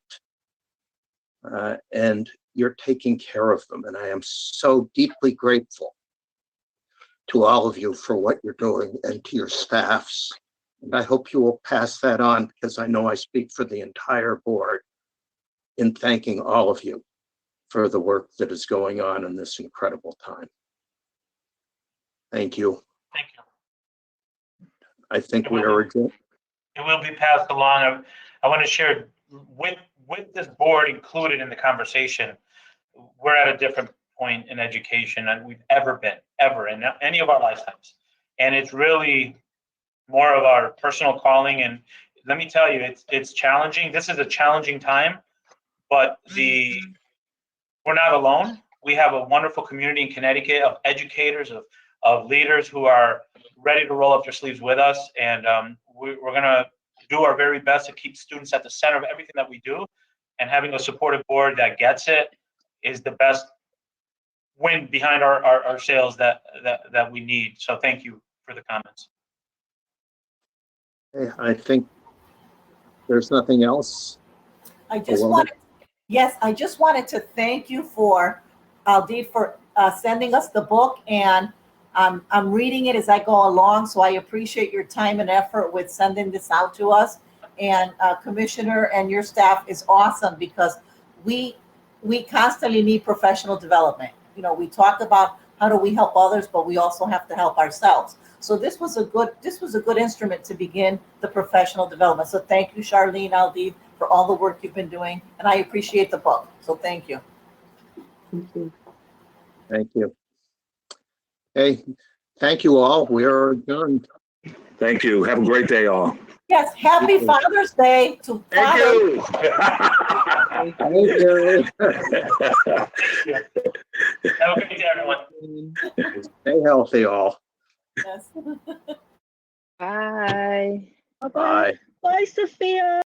And you're taking care of them. And I am so deeply grateful to all of you for what you're doing and to your staffs. And I hope you will pass that on, because I know I speak for the entire board in thanking all of you for the work that is going on in this incredible time. Thank you. Thank you. I think we are adjourned. It will be passed along. I want to share with this board included in the conversation, we're at a different point in education than we've ever been, ever in any of our lifetimes. And it's really more of our personal calling. And let me tell you, it's challenging. This is a challenging time, but we're not alone. we have a wonderful community in Connecticut of educators, of leaders who are ready to roll up their sleeves with us. And we're going to do our very best to keep students at the center of everything that we do. And having a supportive board that gets it is the best wind behind our sails that we need. So thank you for the comments. I think there's nothing else. I just wanted to thank you for, Aldine, for sending us the book, and I'm reading it as I go along, so I appreciate your time and effort with sending this out to us. And Commissioner and your staff is awesome, because we constantly need professional development. You know, we talk about how do we help others, but we also have to help ourselves. So this was a good instrument to begin the professional development. So thank you, Charlene, Aldine, for all the work you've been doing, and I appreciate the book. So thank you. Thank you. Hey, thank you all. We are adjourned. Thank you. Have a great day, all. Yes, happy Father's Day to Thank you. Thank you. Have a great day, everyone. Stay healthy, all. Yes. Bye. Bye. Bye, Sophia.